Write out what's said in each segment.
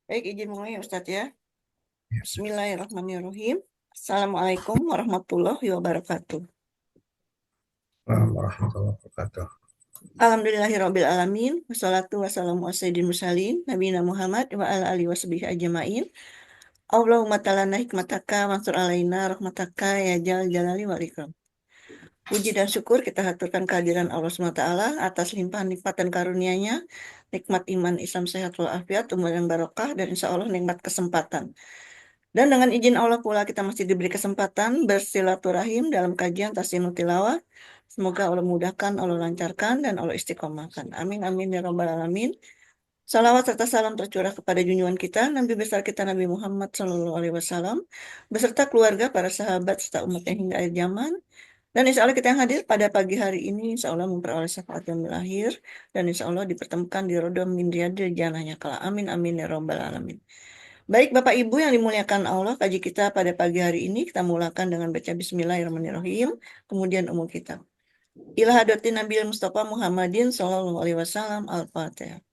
Baik, izin mulai ya Ustadz ya. Bismillahirrahmanirrahim. Assalamualaikum warahmatullahi wabarakatuh. Warahmatullahi wabarakatuh. Alhamdulillahirabbil alamin. Wassalatu wassalamu ala sayyidil mursalin nabiyina Muhammad wa ala alihi washabihi ajmain. Allahumma talana hikmataka mansur alaina rahmataka ya jal jalali wal ikram. Puji dan syukur kita haturkan kehadiran Allah SWT atas limpahan nikmat dan karunia-Nya, nikmat iman, Islam, sehat walafiat, umur dan barokah, dan insya Allah nikmat kesempatan. Dan dengan izin Allah pula kita masih diberi kesempatan bersilaturahim dalam kajian Tasinu Tilawah. Semoga Allah mudahkan, Allah lancarkan, dan Allah istiqomahkan. Amin, amin, ya rabbal alamin. Salawat serta salam tercurah kepada junjungan kita, Nabi besar kita Nabi Muhammad SAW, beserta keluarga, para sahabat, serta umatnya hingga akhir zaman. Dan insya Allah kita yang hadir pada pagi hari ini, insya Allah memperoleh syafaat yang lahir, dan insya Allah dipertemukan di Rodha min riyadil jannahnya kala. Amin, amin, ya rabbal alamin. Baik Bapak Ibu yang dimuliakan Allah, kaji kita pada pagi hari ini kita mulakan dengan baca Bismillahirrahmanirrahim, kemudian umum kita. Ila hadratin Nabi Mustafa Muhammadin Sallallahu Alaihi Wasallam Al-Fatihah.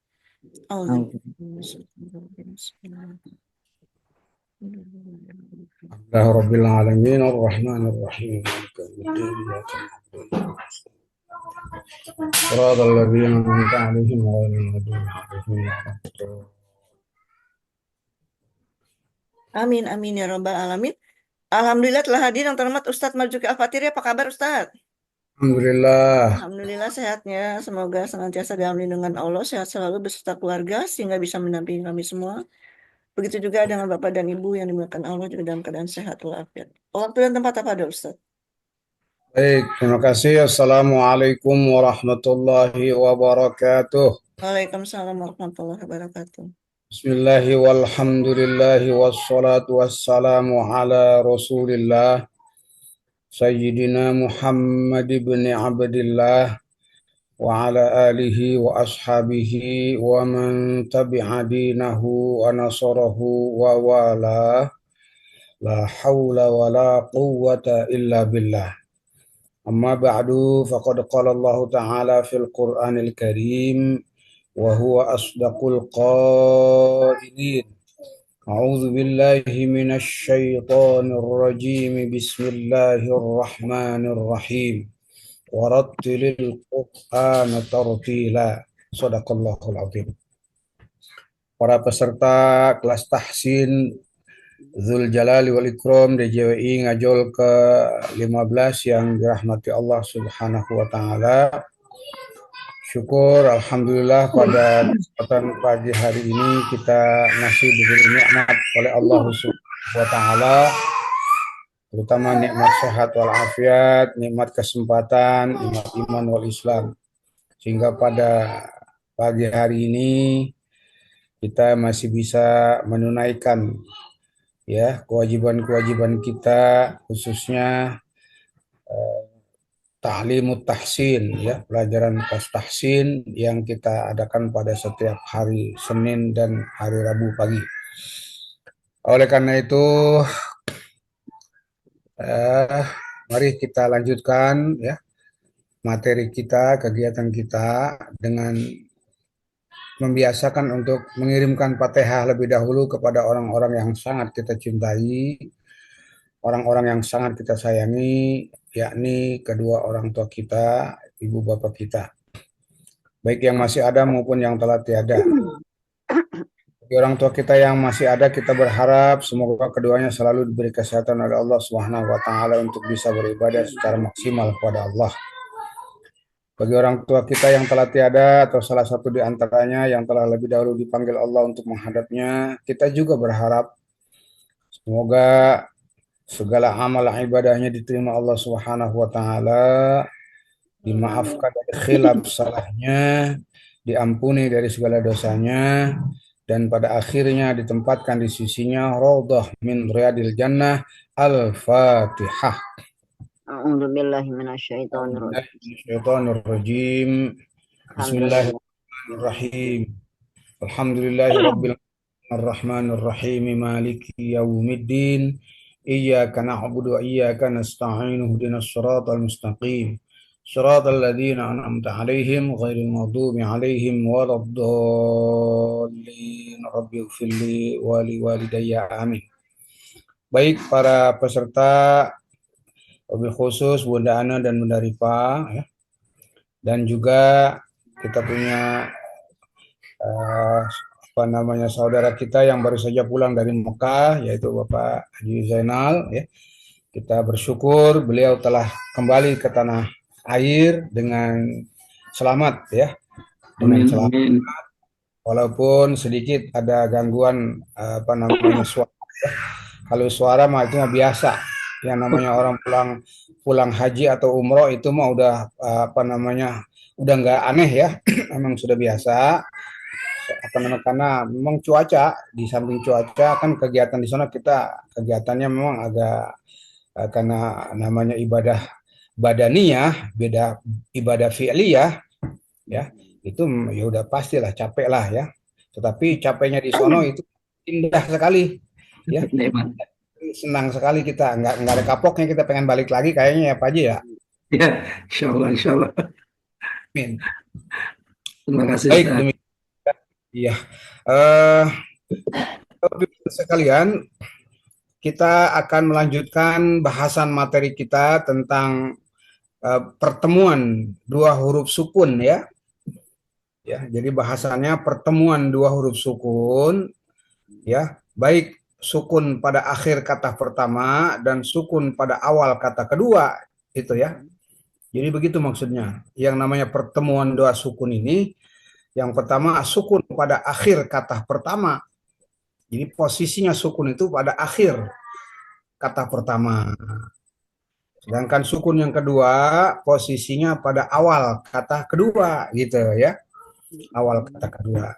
Alhamdulillah Rabbil Alamin Ar-Rahmanir Rahim Maliki Yawmiddin Iyyaka na'budu wa Shiratal ladzina an'amta 'alaihim ghairil maghdubi 'alaihim waladdallin. Amin, amin, ya Rabbal Alamin. Alhamdulillah telah hadir yang terhormat Ustadz Marzuki Al-Fatiri. Apa kabar Ustadz? Alhamdulillah. Alhamdulillah sehatnya. Semoga senantiasa dalam lindungan Allah, sehat selalu beserta keluarga, sehingga bisa mendampingi kami semua. Begitu juga dengan Bapak dan Ibu yang dimuliakan Allah juga dalam keadaan sehat walafiat. Waktu dan tempat apa ada Ustadz? Baik, terima kasih. Assalamualaikum warahmatullahi wabarakatuh. Waalaikumsalam warahmatullahi wabarakatuh. Bismillahi walhamdulillahi wassalatu wassalamu ala Rasulillah Sayyidina Muhammad ibn Abdillah وعلى آله وأصحابه ومن تبع دينه ونصره ووالاه لا حول ولا قوة إلا بالله أما بعد فقد قال الله تعالى في القرآن الكريم وهو أصدق القائلين أعوذ بالله من الشيطان الرجيم بسم الله الرحمن الرحيم ورتل القرآن ترتيلا Sadaqallahul Azim. Para peserta kelas tahsin Dzul Jalali wal Ikram DJWI ngajol ke 15 yang dirahmati Allah Subhanahu wa taala. Syukur alhamdulillah pada kesempatan pagi hari ini kita masih diberi nikmat oleh Allah Subhanahu wa taala, terutama nikmat sehat wal afiat, nikmat kesempatan, nikmat iman wal Islam. Sehingga pada pagi hari ini kita masih bisa menunaikan ya kewajiban-kewajiban kita, khususnya ta'limut tahsin, ya pelajaran kelas tahsin yang kita adakan pada setiap hari Senin dan hari Rabu pagi. Oleh karena itu eh, mari kita lanjutkan ya materi kita, kegiatan kita dengan membiasakan untuk mengirimkan Fatihah lebih dahulu kepada orang-orang yang sangat kita cintai, orang-orang yang sangat kita sayangi, yakni kedua orang tua kita, ibu bapak kita, baik yang masih ada maupun yang telah tiada. Bagi orang tua kita yang masih ada, kita berharap semoga keduanya selalu diberi kesehatan oleh Allah Subhanahu wa taala untuk bisa beribadah secara maksimal kepada Allah. Bagi orang tua kita yang telah tiada atau salah satu di antaranya yang telah lebih dahulu dipanggil Allah untuk menghadapnya, kita juga berharap semoga segala amal ibadahnya diterima Allah Subhanahu wa taala, dimaafkan dari khilaf salahnya, diampuni dari segala dosanya, dan pada akhirnya ditempatkan di sisinya raudhah min riyadil jannah. Al-Fatihah. A'udzu billahi minasyaitonir rajim. Bismillahirrahmanirrahim. Alhamdulillah. Bismillahirrahmanirrahim. Alhamdulillahi rabbil arrahmanir rahim maliki yaumiddin. Iyyaka na'budu wa iyyaka nasta'in ihdinas siratal mustaqim. Shiratal ladzina an'amta 'alaihim ghairil maghdubi 'alaihim waladdallin. Rabbi ighfirli wa liwalidayya amin. Baik para peserta, wabil khusus Bunda Ana dan Bunda Rifa, ya. Dan juga kita punya saudara kita yang baru saja pulang dari Mekah, yaitu Bapak Haji Zainal, ya. Kita bersyukur beliau telah kembali ke tanah air dengan selamat, ya. Dengan selamat. Amin. Walaupun sedikit ada gangguan suara, ya. Kalau suara mah itu mah biasa. Yang namanya orang pulang haji atau umroh itu mah udah udah nggak aneh, ya. Memang sudah biasa. Karena memang cuaca, di samping cuaca kan kegiatan di sana kita kegiatannya memang agak karena namanya ibadah badaniyah, beda ibadah fi'liyah, ya. Itu ya udah pastilah capek lah, ya. Tetapi capeknya di sono itu indah sekali, ya. Senang sekali kita, nggak ada kapoknya, kita pengen balik lagi kayaknya ya Pak Haji, ya. Ya, insya Allah. Amin. Terima kasih. Baik, demikian. Iya. Sekalian, kita akan melanjutkan bahasan materi kita tentang pertemuan dua huruf sukun, ya. Ya, jadi bahasannya pertemuan dua huruf sukun, ya, baik sukun pada akhir kata pertama dan sukun pada awal kata kedua, itu ya. Jadi begitu maksudnya. Yang namanya pertemuan dua sukun ini, yang pertama sukun pada akhir kata pertama. Jadi posisinya sukun itu pada akhir kata pertama. Sedangkan sukun yang kedua posisinya pada awal kata kedua, gitu ya. Awal kata kedua.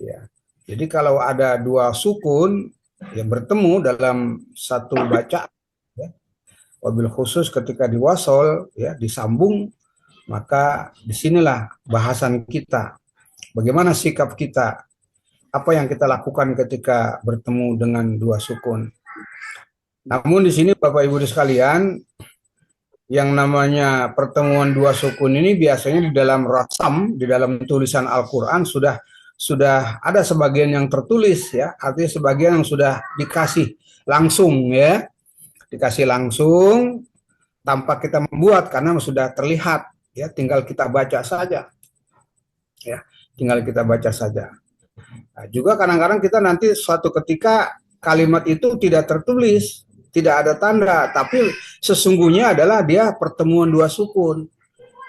Ya. Jadi kalau ada dua sukun yang bertemu dalam satu bacaan, ya, wabil khusus ketika diwasol, ya, disambung, maka disinilah bahasan kita. Bagaimana sikap kita? Apa yang kita lakukan ketika bertemu dengan dua sukun? Namun di sini Bapak Ibu sekalian, yang namanya pertemuan dua sukun ini biasanya di dalam rasam, di dalam tulisan Al-Quran sudah ada sebagian yang tertulis, ya, artinya sebagian yang sudah dikasih langsung, ya, dikasih langsung tanpa kita membuat karena sudah terlihat, ya, tinggal kita baca saja, ya, tinggal kita baca saja. Nah, juga kadang-kadang kita nanti suatu ketika kalimat itu tidak tertulis, tidak ada tanda, tapi sesungguhnya adalah dia pertemuan dua sukun.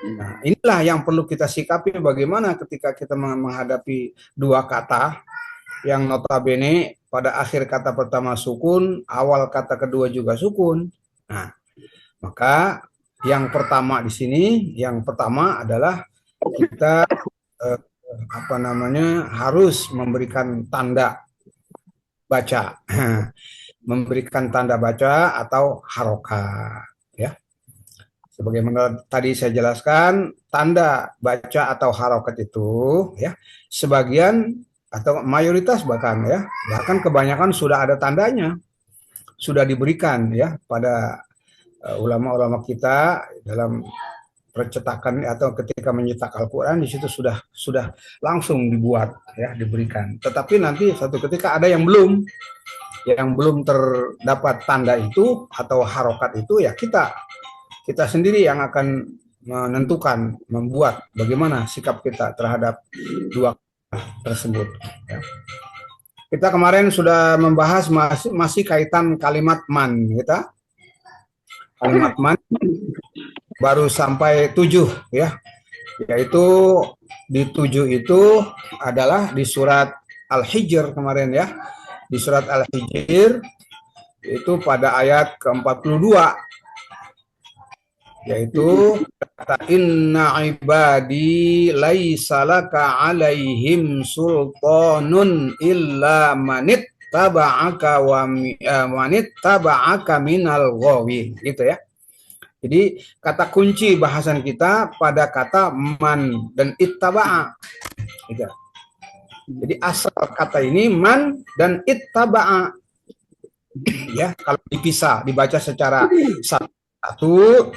Nah, inilah yang perlu kita sikapi bagaimana ketika kita menghadapi dua kata yang notabene pada akhir kata pertama sukun, awal kata kedua juga sukun. Nah, maka yang pertama di sini, yang pertama adalah kita harus memberikan tanda baca. Memberikan tanda baca atau harokat, ya. Sebagaimana tadi saya jelaskan, tanda baca atau harokat itu, ya, sebagian atau mayoritas bahkan kebanyakan sudah ada tandanya, sudah diberikan, ya, pada ulama-ulama kita dalam percetakan atau ketika mencetak Al-Quran, di situ sudah langsung dibuat, ya, diberikan. Tetapi nanti suatu ketika ada yang belum terdapat tanda itu atau harokat itu, ya kita sendiri yang akan menentukan, membuat bagaimana sikap kita terhadap dua tersebut, ya. Kita kemarin sudah membahas masih kaitan kalimat man, kalimat man baru sampai 7, ya, yaitu di 7 itu adalah di surat Al-Hijr kemarin, ya. Di surat Al-Hijr itu pada ayat ke-42, yaitu kata inna ibadi laisa laka alaihim sultanun illa manittaba'aka wa manittaba'aka minal ghawin, gitu ya. Jadi kata kunci bahasan kita pada kata man dan ittaba'a, gitu. Jadi asal kata ini man dan ittaba'a, ya, kalau dipisah dibaca secara satu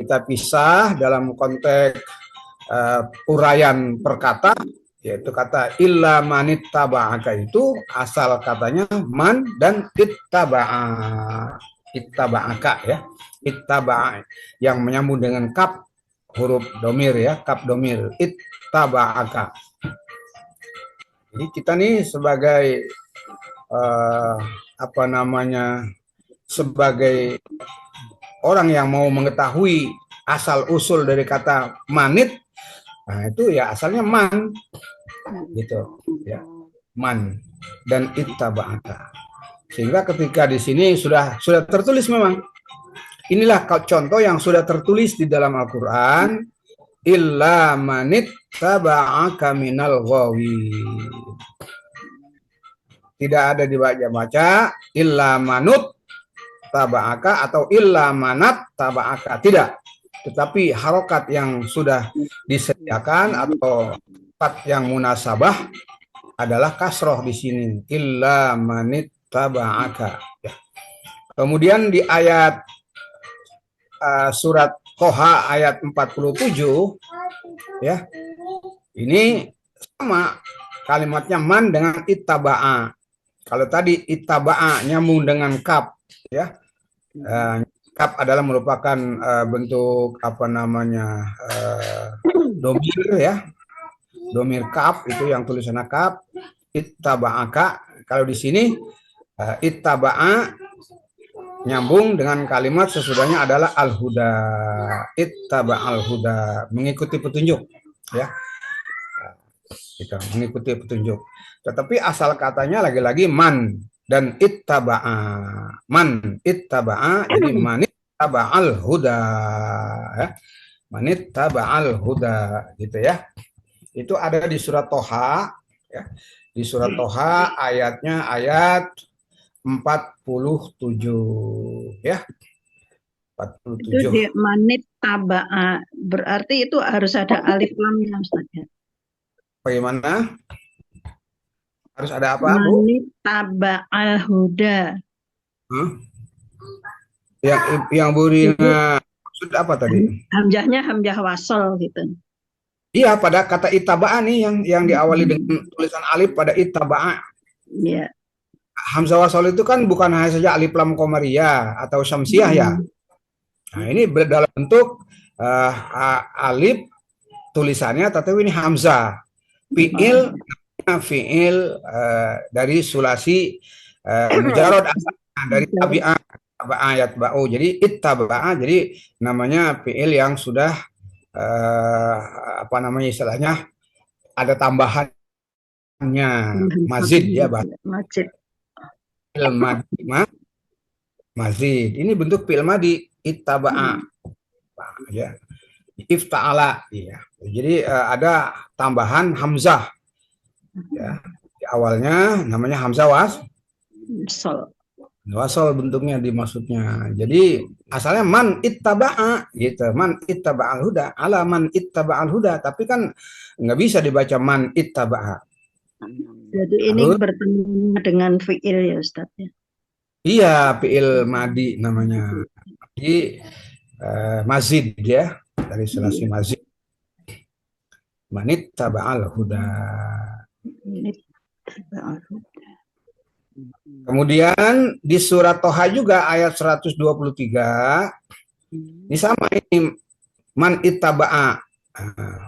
kita pisah dalam konteks uraian perkata, yaitu kata illa manittaba'aka itu asal katanya man dan ittaba'aka ya, ittaba'a yang menyambung dengan kaf huruf domir ya, kaf domir ittaba'aka. Jadi kita nih sebagai sebagai orang yang mau mengetahui asal usul dari kata manit, nah itu ya asalnya man, gitu ya, man dan ittaba'aka. Sehingga ketika di sini sudah tertulis memang. Inilah contoh yang sudah tertulis di dalam Al-Qur'an, illa manittaba'aka minal ghawin. Tidak ada dibaca illa manut taba'aka atau illa manat taba'aka, tidak. Tetapi harokat yang sudah disediakan atau kata yang munasabah adalah kasroh di sini, illa manit taba'aka. Ya. Kemudian di ayat surat Toha ayat 47 ya, ini sama kalimatnya man dengan ittaba'a. Kalau tadi ittaba'a nyambung dengan kaf ya, kaf adalah merupakan bentuk domir ya, domir kaf itu yang tulisannya kaf, ittaba'aka. Kalau di sini ittaba'a nyambung dengan kalimat sesudahnya adalah al-huda, ittaba'al huda, mengikuti petunjuk ya, kita mengikuti petunjuk. Tetapi asal katanya lagi-lagi man dan ittaba'a, man ittaba'a, jadi man ittaba'al huda ya, man ittaba'al huda gitu ya. Itu ada di surat Toha ya. Di surat Toha ayatnya ayat 47 ya. 47. Itu di manit taba'a, berarti itu harus ada alif lamnya Ustaz ya. Bagaimana? Harus ada apa, Bu? Manit taba'al huda. Yang Bu Rina maksud apa tadi? Hamzahnya hamzah wasol gitu. Iya, pada kata ittaba'a nih yang diawali dengan tulisan alif pada ittaba'a. Iya. Hamzah wasol itu kan bukan hanya saja alif lam qamariyah atau syamsiyah ya. Nah, ini dalam bentuk alif tulisannya, tetapi ini hamzah. Fi'il dari sulasi mujarrad dari tabi'ah ayat ba'u. Jadi ittaba'a, jadi namanya fi'il yang sudah istilahnya ada tambahannya, mazid ya, Majid. mazid. Ini bentuk fi'il madi, ittaba'a ya, ifta'ala ya. Jadi ada tambahan hamzah ya. Di awalnya namanya hamzah wasol bentuknya dimaksudnya. Jadi asalnya man ittaba'a gitu, man ittaba'al huda, ala man ittaba'al huda, tapi kan nggak bisa dibaca man ittaba'a. Jadi ini bertemu dengan fi'il ya Ustaz ya. Iya, fi'il madi namanya. Jadi mazid ya, dari sulasi mazid. Man ittaba'al huda. Kemudian di surat Toha juga ayat 123 ini sama, ini man ittaba'a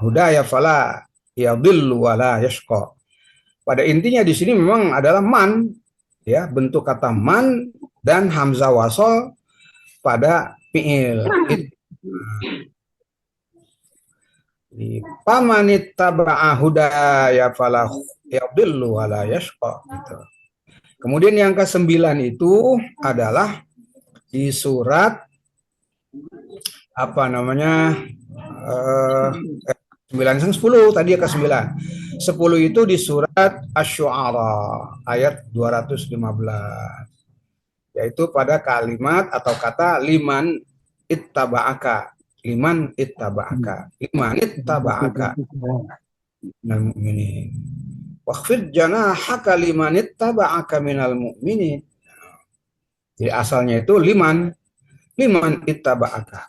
hudaya fala yadhillu wala yashqa. Pada intinya di sini memang adalah man ya, bentuk kata man dan hamzah wasol pada fi'il. Paman ittaba'a hudaya fala yadhillu wala yashqa gitu. Kemudian yang ke-9 itu adalah di surat 10 tadi ya, ke-9. 10 itu di surat Asy-Syu'ara ayat 215. Yaitu pada kalimat atau kata liman ittaba'aka. Liman ittaba'aka. Liman ittaba'aka. Mu'minin. Waqfid janahaka liman ittaba'aka minal mu'minin. Jadi asalnya itu liman ittaba'aka.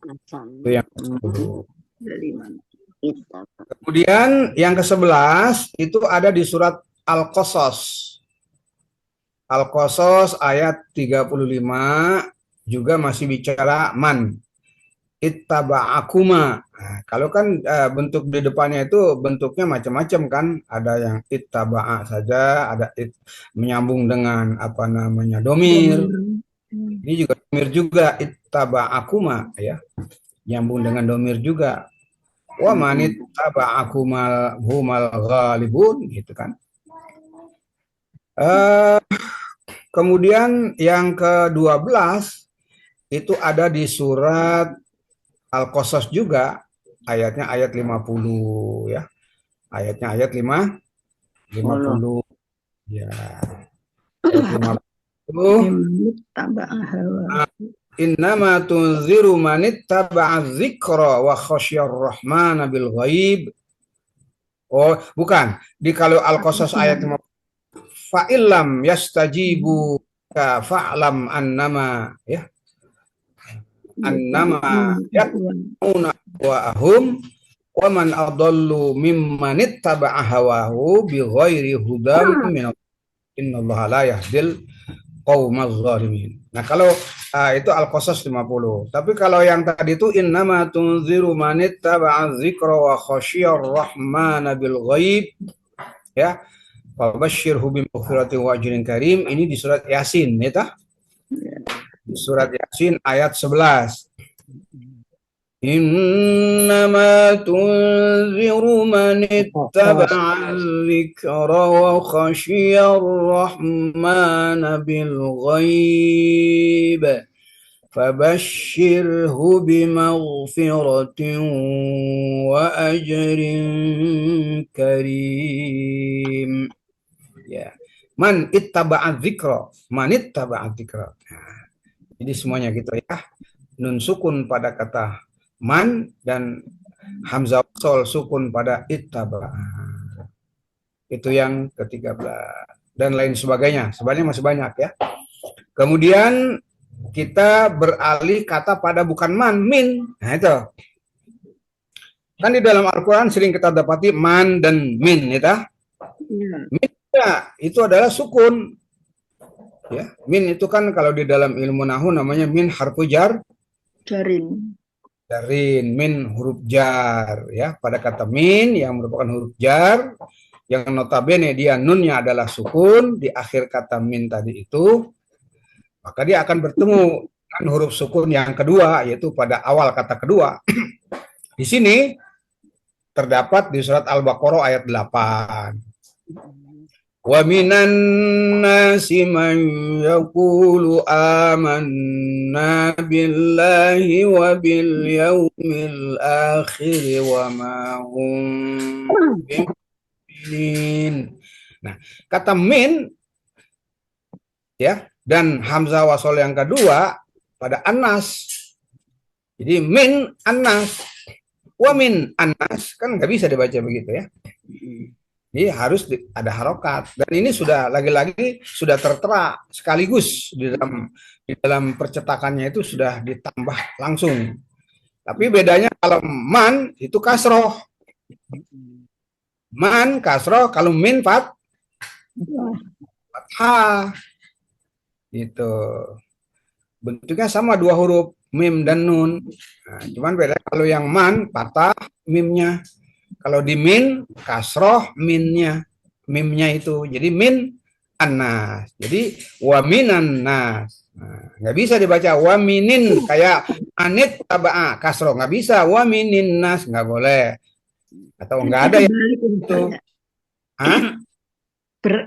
Itu yang ke-10. Dari mana? Kita Kemudian yang ke-11 itu ada di surat Al-Qasas. Al-Qasas ayat 35 juga masih bicara man. Ittaba'akuma. Nah, kalau kan bentuk di depannya itu bentuknya macam-macam kan. Ada yang ittaba'a saja, ada menyambung dengan apa namanya domir. Ini juga domir juga ittaba'akuma ya. Nyambung dengan domir juga. Wa man ittaba'akumal humal ghalibun gitu kan. Kemudian yang ke-12 itu ada di surat Al-Qasas juga, ayatnya ayat 50 ya. Ayatnya ayat 50 ya. Ayat 50. Tambah hawa. Innama tunziru man ittaba'a dzikra wa khasyar rahmana bil ghaib. Oh, bukan. Di kalau Al-Qasas ayat 50 fa illam yastajibu ka fa'lam annama ya. Annama ya'una wa ahum wa man adallu mimman ittaba'a hawahu bighairi hudam min innallaha la yahdil qaumaz zalimin. Nah, kalau itu Al-Qasas 50. Tapi kalau yang tadi itu innama tunziru man ittaba'a dzikra wa khasyiyar rahmana bil ghaib ya. Fabasyirhu bimaghfiratin wa ajrin karim. Ini di surat Yasin ya. Surat Yasin ayat 11. Innama tunziru man ittaba'a dzikra wa khasyiyar rahmana bil ghaib fabashshirhu bimaghfiratin wa ajrin karim. Ya. Man ittaba'a dzikra, man ittaba'a dzikra. Jadi semuanya gitu ya. Nun sukun pada kata man dan hamzah wasol sukun pada ittaba. Itu yang ke-13 dan lain sebagainya. Sebenarnya masih banyak ya. Kemudian kita beralih kata pada bukan man, min. Nah itu. Kan di dalam Al-Qur'an sering kita dapati man dan min ya. Min itu adalah sukun. Ya, min itu kan kalau di dalam ilmu nahwu namanya min harfu jar Jarin. jarin, min huruf jar ya. Pada kata min yang merupakan huruf jar yang notabene dia nunnya adalah sukun di akhir kata min tadi itu, maka dia akan bertemu dengan huruf sukun yang kedua yaitu pada awal kata kedua. Di sini terdapat di surat Al-Baqarah ayat 8. Wa minan nasi man yaqulu amanna billahi wa bil yaumil akhir wa ma hum bimu'minin. Nah, kata min ya dan hamzah wasol yang kedua pada anas. Jadi min anas wa min anas kan nggak bisa dibaca begitu ya. Jadi harus ada harokat dan ini sudah lagi-lagi sudah tertera sekaligus di dalam percetakannya itu sudah ditambah langsung. Tapi bedanya kalau man itu kasroh, man kasroh, kalau min fathah, gitu. Bentuknya sama dua huruf mim dan nun. Nah, cuman beda kalau yang man patah mimnya. Kalau di min kasroh mimnya itu jadi min anas. Jadi wa minan nas. Nah, nggak bisa dibaca wa minin kayak anit taba'a kasroh nggak bisa. Wa minin nas nggak boleh. Atau nggak ada yang itu. Hah?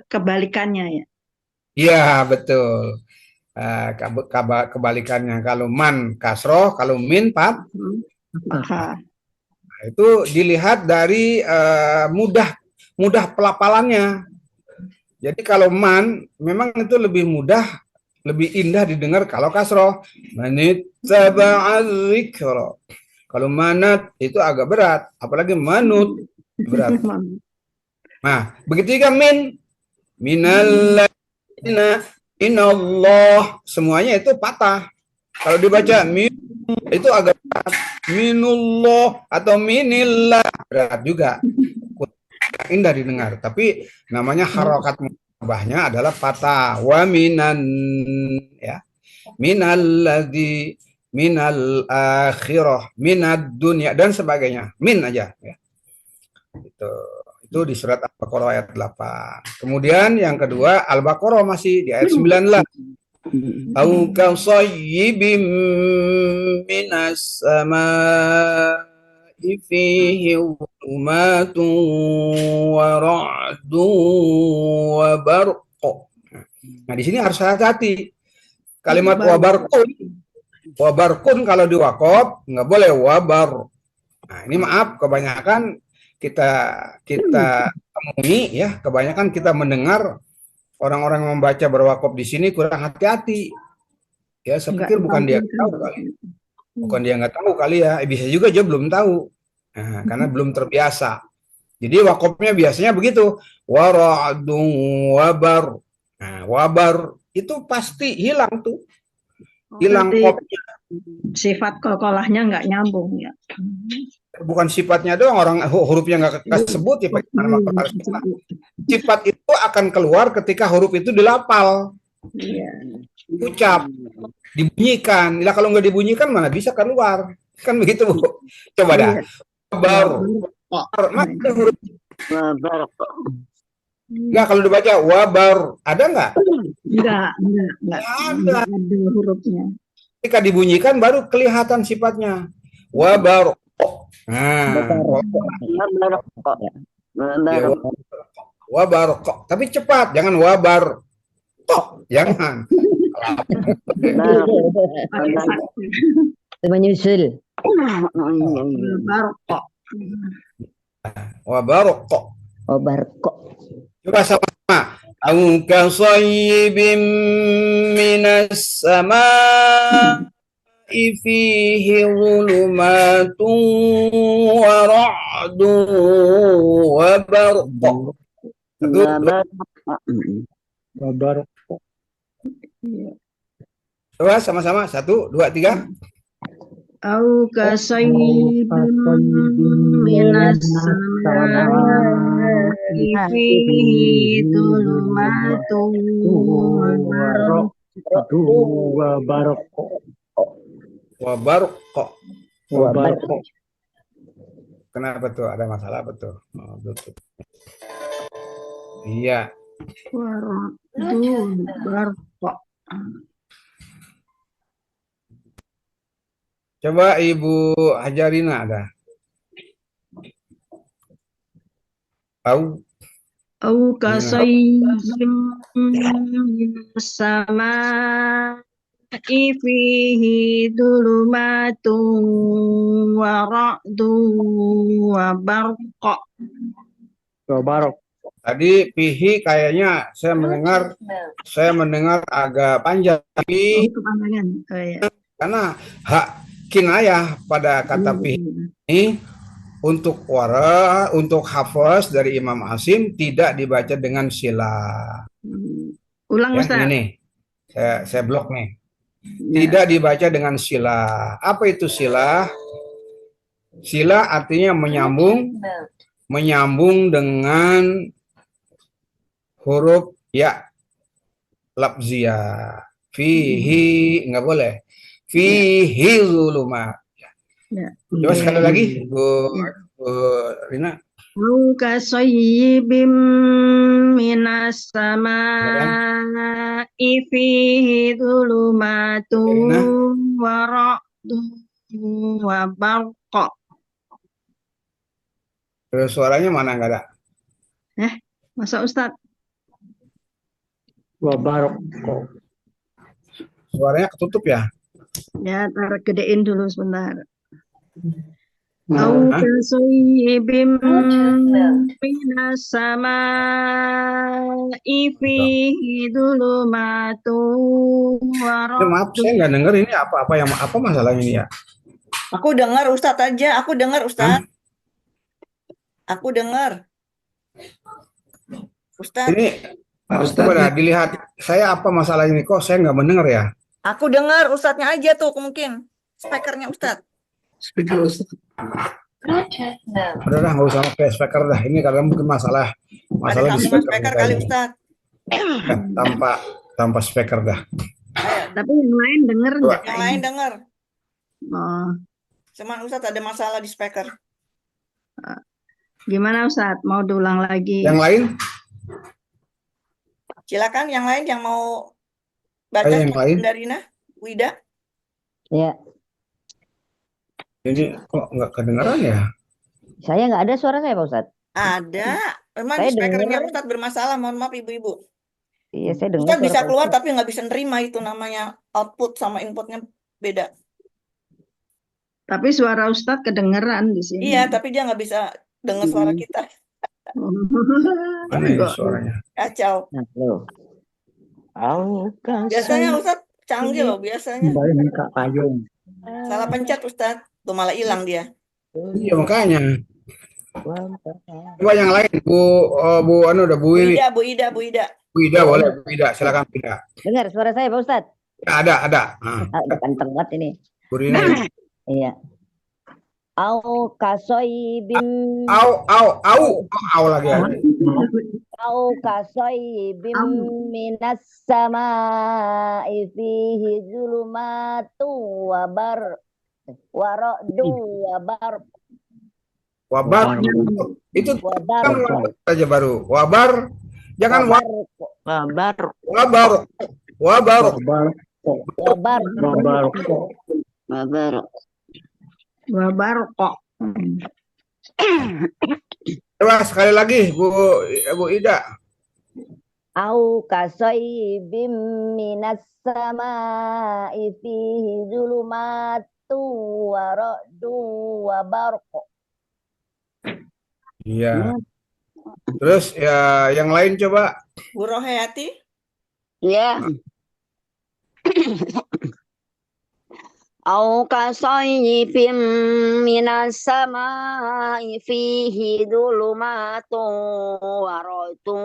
Kebalikannya ya. Iya betul. Kebalikannya kalau man kasroh, kalau min fathah. Itu dilihat dari mudah pelafalannya. Jadi kalau man memang itu lebih mudah, lebih indah didengar kalau kasroh. Manittaba'a dzikra. Kalau manat itu agak berat, apalagi manut berat. Nah, begitu juga min. Minalladzina inallah semuanya itu patah. Kalau dibaca min itu agak berat. Minullah atau minillah berat juga. Indah didengar, tapi namanya harokat mubahnya adalah patah. Wa minan, ya, minalladzi, minal akhirah, minad dunya dan sebagainya. Min aja ya. Itu di surat Al-Baqarah ayat 8. Kemudian yang kedua Al-Baqarah masih di ayat 19. Au kasayyibim minas samaa'i fihi dhulumatun wa ra'dun wa barq. Nah, di sini harus hati-hati. Kalimat wabarkun kalau diwakaf nggak boleh wabar. Nah, ini maaf kebanyakan kita temui ya, kebanyakan kita mendengar orang-orang membaca berwakaf di sini kurang hati-hati. Ya, saya pikir bukan dia tahu kali. Bukan dia nggak tahu kali ya. Bisa juga dia belum tahu. Nah, karena belum terbiasa. Jadi wakafnya biasanya begitu. Waradun wabar. Nah, wabar itu pasti hilang tuh. Hilang kopnya. Sifat kolkolahnya nggak nyambung ya. Bukan sifatnya doang, orang hurufnya nggak kesebut ya. Sifat itu akan keluar ketika huruf itu dilafal, ucap, dibunyikan. Nah, kalau nggak dibunyikan mana bisa keluar, kan begitu Bu. Coba dah. Baru. Nggak, kalau dibaca wabar ada nggak? Enggak ada hurufnya. Ketika dibunyikan baru kelihatan sifatnya. Wabar. Nah, wabar. Tapi cepat, jangan wabar. Jangan. Menyusul. Wabar. Wabarko. Coba sama. Au kasayyibin minas samaa'i fihi dhulumatun wa ra'dun wa barq. Coba sama-sama. 1, 2, 3. Au kasayyibin minas samaa'i fihi dhulumatun wa barq. Kenapa tuh? Ada masalah betul. Oh, betul. Iya. waradun barq. Coba Ibu Hajarina ada. Au kasayyibin minas samaa'i fihi dhulumatun wa ra'dun wa barq. Tadi pihi kayaknya saya mendengar agak panjang. Pihi, karena hak kinayah pada kata pihi ini untuk wara, untuk hafaz dari Imam Asim tidak dibaca dengan sila. Ulang Ya, Ustaz. ini saya blok nih. Tidak dibaca dengan sila. Apa itu sila? Sila artinya menyambung dengan huruf ya lafziyah. Fihi nggak boleh. Fihi zulumat. Coba sekali lagi, Bu Rina. Au kasayyibin minas samaa'i fihi dhulumatun wa ra'dun wa barq. Terus suaranya mana nggak ada? Masa Ustaz? Wa barq. Suaranya ketutup ya? Ya, taruh gedein dulu sebentar. Au kasayyibin minas samaa'i fihi dhulumatun wa Maaf, saya nggak dengar ini apa masalahnya ini ya? Aku dengar Ustadz aja, aku dengar Ustadz. Aku dengar. Ustadz. Ini coba dilihat saya apa masalah ini kok saya nggak mendengar ya? Aku dengar Ustadznya aja tuh mungkin. speakernya Ustadz. Speaker Ustaz. Udah dah, nggak usah pakai speaker dah. Ini karena mungkin Ada masalah di sambungan speaker speaker kali kayaknya. Ustadz. Dah, tanpa speaker dah. Ayo, Tapi yang lain denger Coba. nggak yang kayaknya? lain dengar. Oh, Cuman Ustadz ada masalah di speaker. gimana Ustadz? Mau diulang lagi? Yang lain? Silakan yang lain yang mau baca Ayo yang lain. Bunda Rina, Wida. Ya, Ini kok nggak kedengeran ya? saya nggak ada suara saya Pak Ustadz. Ada. Memang Saya di speakernya dengar. Ustadz bermasalah. Mohon maaf ibu-ibu. Iya, saya dengar Ustadz suara bisa Pak keluar Ustadz. tapi nggak bisa nerima, itu namanya output sama inputnya beda. Tapi suara Ustadz kedengeran di sini. Iya, tapi dia nggak bisa dengar suara kita. Mana ya suaranya? Kacau. Nah, loh. Biasanya Ustadz canggih loh biasanya. Kembali minta payung. Salah pencet Ustadz. Tuh malah hilang dia. Iya makanya. Coba yang lain, Bu anu udah Bu Bu Ida. Ida, Bu Ida, Bu Ida. Bu Ida boleh, Bu Ida silakan Bu Ida. Dengar suara saya Pak Ustadz? Ya, ada. Nah, Ah, udah kenceng banget ini. Bu Rina. Iya. Au kasoi bim Au lagi ya. au kasoi bim minas sama fihi zulumatu wabar waradu wabar Wabar itu wabar saja baru. Wabar jangan wabar wabar. Babar, wabar babar, wabar Wabar kok. Coba sekali lagi Bu Ida. au kasoi bim minas sama fihi zulumatu waradu wabar. Iya. Terus ya yang lain coba. Bu Rohayati. Ya. Au kasayyibim minas samaa'i fihi dhulumatun wa ra'dun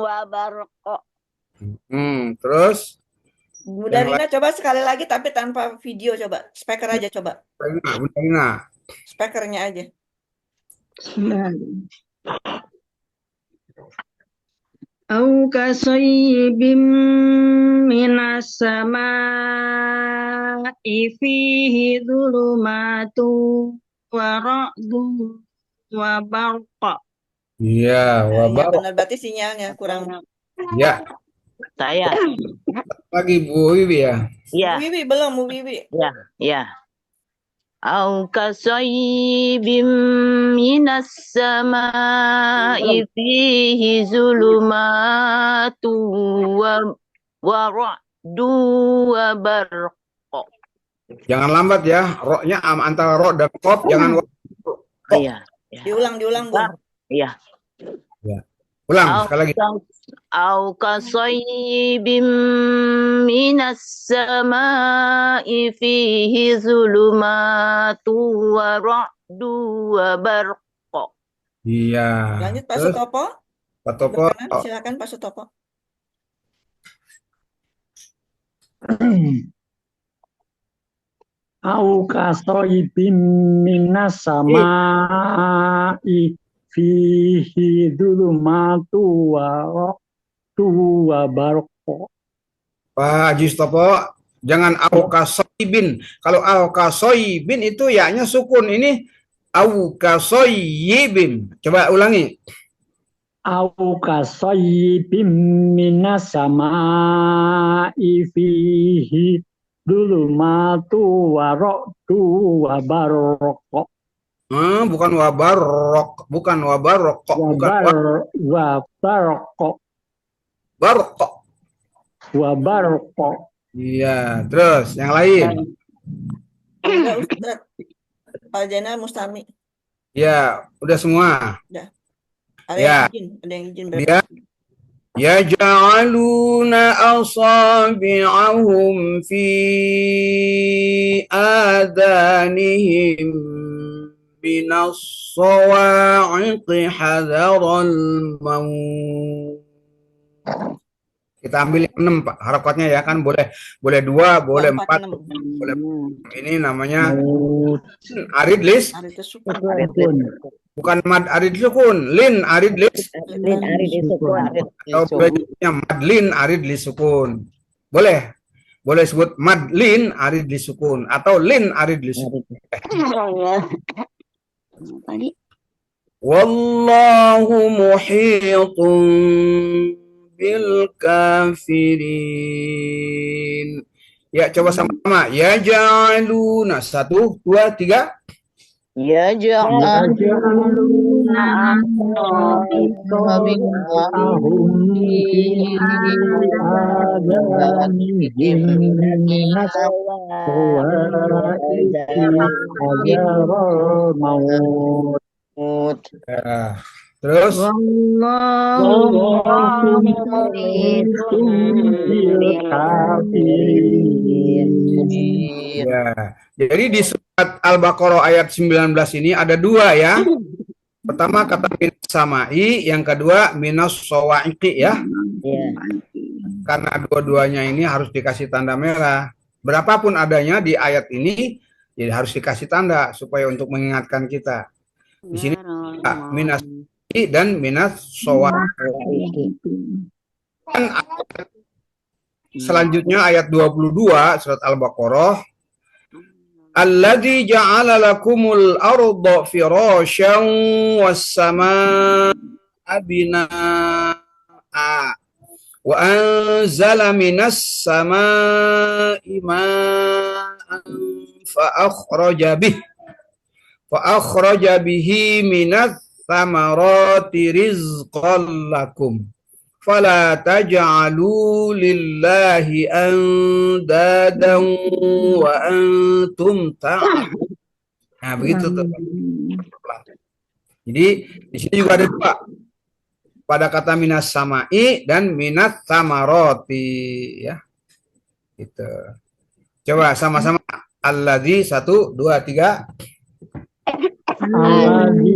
wa barqa. Terus Bu Yang Darina coba sekali lagi tapi tanpa video coba. Speaker aja coba. Bu Rina. Speakernya aja. Au kasayyibim minas samaa'i fihi dhulumatu wa ra'du wa barqa. Iya, Iya wabar. benar berarti sinyalnya kurang. Ya, Saya. lagi Bu Wiwi ya. Bu Ya, Wiwi belum, Bu Wiwi. ya. Au kasayyibim minas samaa'i fihi zulumatu wa ra'du wa barqa. Jangan lambat ya. Roknya antara rok dan kop jangan Iya. Diulang, Bu. Iya. ulang sekali lagi. Au kasayyibim minas samaa'i fihi zulumatu wa ra'du wa barqa. Iya. Lanjut Pak Terus Sutopo. Pak Topo. Berkenan, silakan Pak Sutopo. au kasoibim minas samaa'i fihi dhulumatu wa barqa. Pak Haji Stopo, jangan aukasoibin. Kalau aukasoibin itu ya-nya sukun. Ini aukasoibin. Coba ulangi. Au kasoibim minas samaa'i fihi dhulumatu wa ra'du wa barqa. Bukan wabarok, bukan wabarok, bukan Wabarqa. wabarok. Wabarqa. Iya, terus yang lain. Ada Ustaz Pak Zainal Mustami. Ya, udah semua. Ada Ya. yang izin Dia yaj'aluna asabi'ahum fi adanihim minas sawa'iqi hadaral maut. Kita ambil yang 6 Pak, harokatnya ya kan boleh 2, boleh 4, 6. boleh. Ini namanya Maut arid lis, Arid sukun. sukun. bukan mad arid sukun, lin arid lis. Lin arid sukun. Atau belajarnya madlin arid lis sukun. Boleh sebut madlin arid lis sukun atau lin arid lis sukun. Wallahu muhitun bil kafirin. Ya, coba sama-sama. Ya ja'aluna. 1, 2, 3. Ya ja'aluna Ahum fi adanihim minas sawa'iqi azaral maut. Ya. Terus Wallahu muhitun bil kafirin. ya. Jadi di surat Al-Baqarah ayat 19 ini ada 2 ya. Pertama kata minas samai, yang kedua minas sawa'iqi ya. Karena dua-duanya ini harus dikasih tanda merah. Berapapun adanya di ayat ini, jadi harus dikasih tanda supaya untuk mengingatkan kita. Di sini minas dan minas sawa'iqi. Selanjutnya ayat 22 surat Al-Baqarah. Alladzi ja'ala lakumul arda firasyan was samaa'a binaa'a wa anzala minas samaa'i maa'an fa akhraja bihi minats thamarati rizqan lakum. Fala taj'alu lillahi andadan wa antum ta'lamun. Nah, begitu tuh. Jadi di sini juga ada 2. Pada kata minas samai dan minas samaroti ya. Gitu. Coba sama-sama. Alladzi 1, 2, 3. Alladzi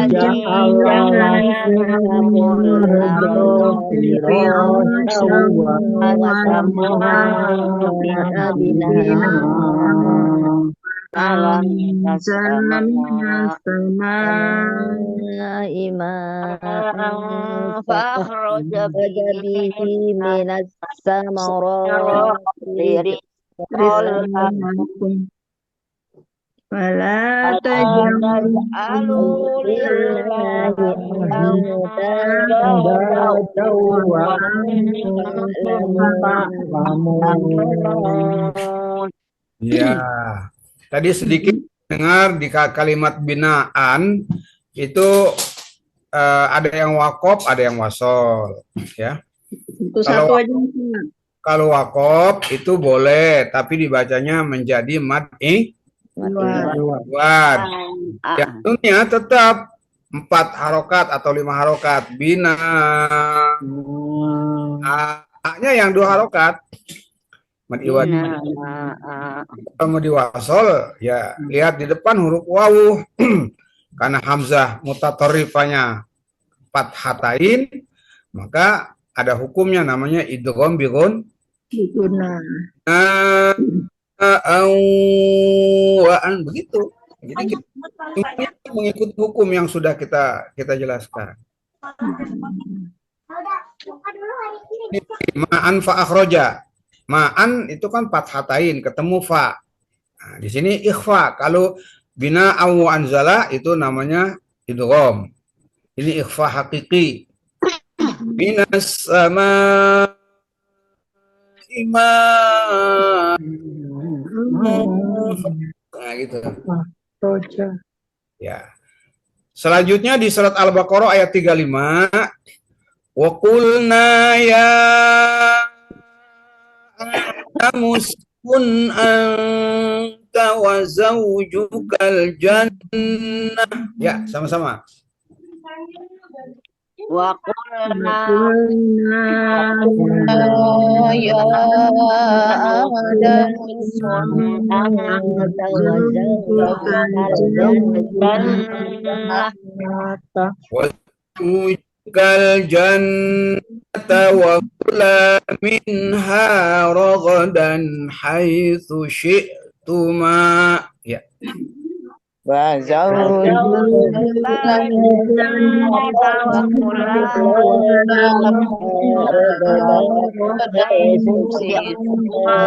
ja'ala lakumul arda firasyan was samaa'a binaa'a فأخرج به من الثمرات رزقا Fala taj'alu lillahi Ya, tadi sedikit dengar di kalimat binaan itu ada yang wakof, ada yang wasol, ya. Itu satu aja. Kalau wakof itu boleh, tapi dibacanya menjadi mad'i buat. Ya, tentunya tetap 4 harokat atau 5 harokat. Bina. A-nya yang 2 harokat. Kalau mau diwasol, ya lihat di depan huruf wawu. Karena hamzah mutatorifanya fathatain, maka ada hukumnya namanya idgham bighun. Begitu. Jadi kita mengikuti hukum yang sudah kita jelaskan. Ma'an fa akhroja. Ma'an itu kan fathatain ketemu fa. Nah, di sini ikhfa. Kalau bina aw anzala itu namanya idgham. Ini ikhfa hakiki. Minas sama nah gitu. Ya. Selanjutnya di surat Al-Baqarah ayat 35, wa qulna ya muskun anta wa zawjukal jannah. Ya, sama-sama. Wa qulna ya Adam wa zawjukal jannah وكلا منها رغدا حيث شئتما. Ya. وزوجها الجنة وكلا منها رغدا حيث شئتما.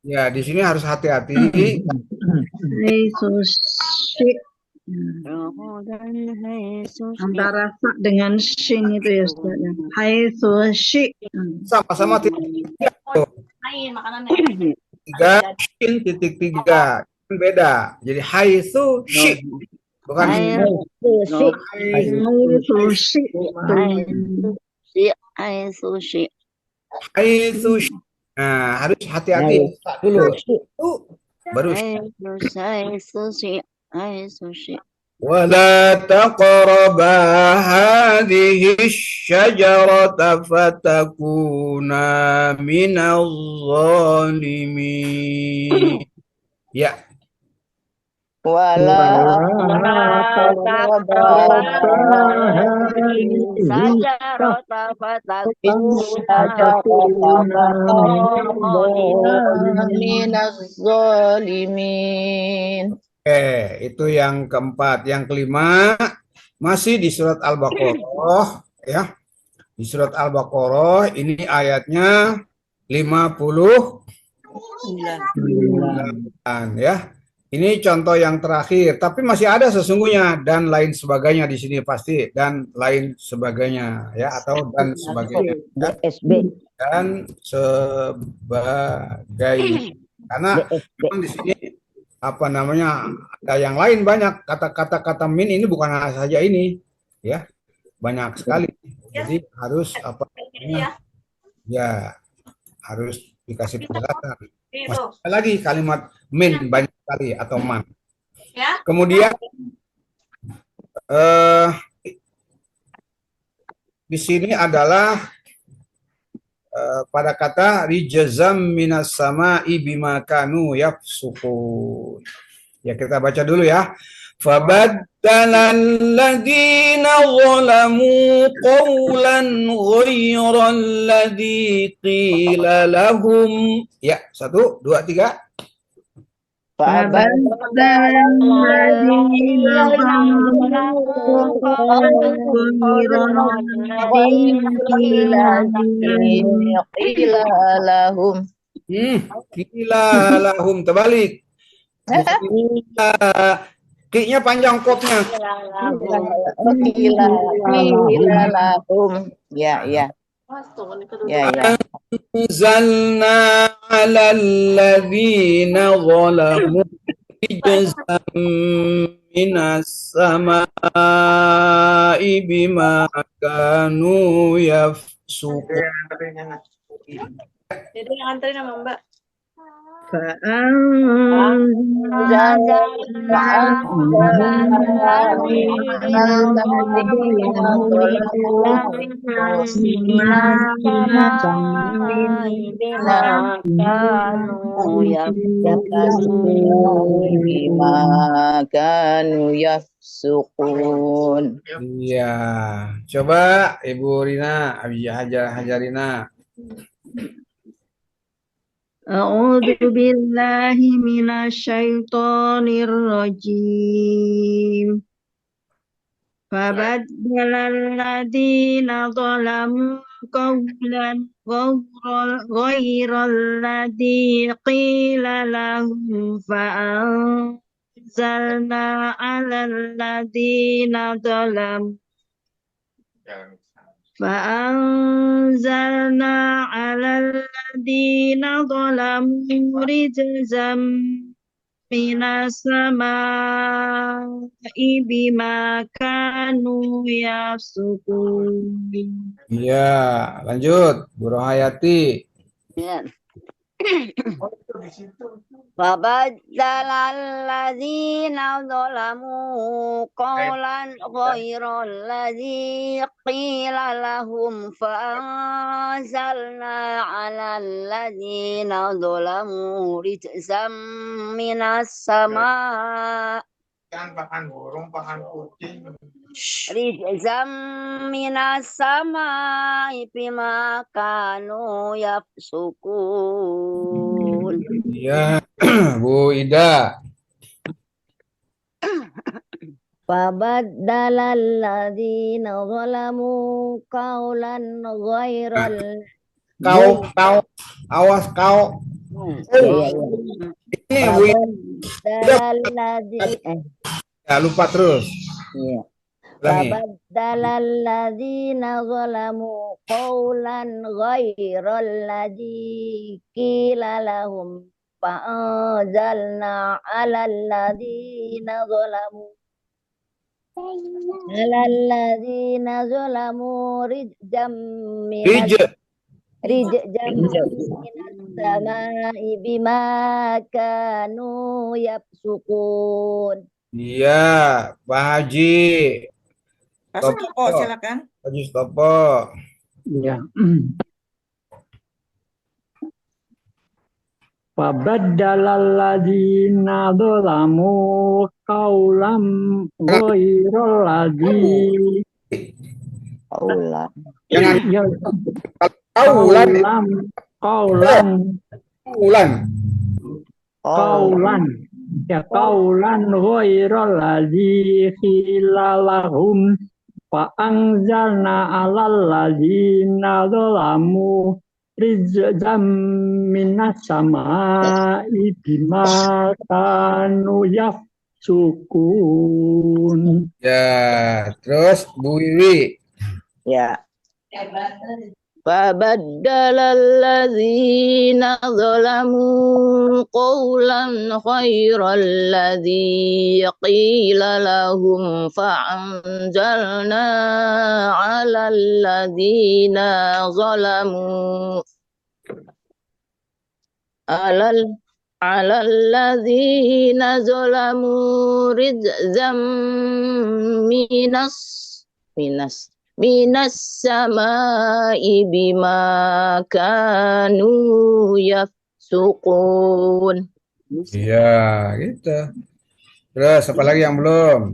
Ya, di sini harus hati-hati. Yesus. Antara sa dengan shin itu ya Ustaz ya. Haitsu shi. Sama-sama titik tiga, shin titik tiga. Beda. Jadi haitsu shi. Bukan Haitsu shi. haitsu shi. Nah, harus hati-hati dulu. Itu baru ولا تقربا هذه الشجرة فتكونا من الظالمين. Ya. ولا تقربا من الظالمين. Itu yang keempat. Yang kelima masih di surat Al-Baqarah ya. Di surat Al-Baqarah ini ayatnya 59 ya. Ini contoh yang terakhir, tapi masih ada sesungguhnya dan lain sebagainya di sini pasti dan lain sebagainya ya atau dan sebagainya ya. Dan sebagainya. Karena memang di sini apa namanya ada yang lain banyak kata-kata min ini bukan saja ini ya banyak sekali jadi harus apa namanya ya harus dikasih penjelasan. Masih ada lagi kalimat min banyak sekali atau man. Kemudian di sini adalah pada kata rijzam minas sama'i bima kanu yafsukun. Ya kita baca dulu ya. Fabaddalal ladzina zalamu qawlan ghairal ladzi qila lahum. Ya, 1 2 3. فبدل الذين ظلموا قولا غير الذي قيل لهم. Qila lahum terbalik. Ki-nya panjang kopnya. Qila lahum. Ya. Anzalna 'alal ladzina zalamu rijzam minas sama'i bima kanu yafsukun. Jadi yang anterin sama Mbak. Iya, coba Ibu Rina, Hajarina. A'udzu billahi minasyaitonir rajim. Fabaddalal ladzina zalamu qawlan ghairal ladzi qila lahum fa'anzalna 'alal ladzina zalamu فأنزلنا على الذين ظلموا رجزا من السماء بما كانوا يفسقون. Iya, lanjut Bu Rohayati. فبدل الذين ظلموا قولا غير الذي قيل لهم فأنزلنا على الذين ظلموا رجزا من السماء rijzam minas samai bima kanu yafsukun. Ya, Bu Ida. Fabaddala alladzina zalamu qawlan ghairal Awas kau. Iya, iya. Ini Bu Ida. Fabaddala alladzina Ya, lupa terus. Iya. Ulangi. Fabaddala alladzina zalamu qawlan ghairal ladzi qila lahum fa'anzalna 'alal ladzina zalamu rijzam minas Rij. rijzam minas samai bima kanu yafsukun. Iya, Pak Haji. Pak Sutopo, silakan. Haji Stopo. Ya. Fabaddalalladzina dzalamu qawlan ghairal ladzi Allah. Jangan ya kaulan. qawlan Kaulan. qawlan ghairal ladzi qila lahum fa anzalna 'alal ladzina dzalamu rizqan minas samai bima kanu yafsukun. Ya, terus Bu Wiwi. Ya. Fabaddala alladzina zalamu qawlan ghairal ladzi qila lahum fa'anzalna 'alal ladzina zalamu rizqan minas samai bima kanu yafsukun. Iya, gitu. Terus apa lagi yang belum?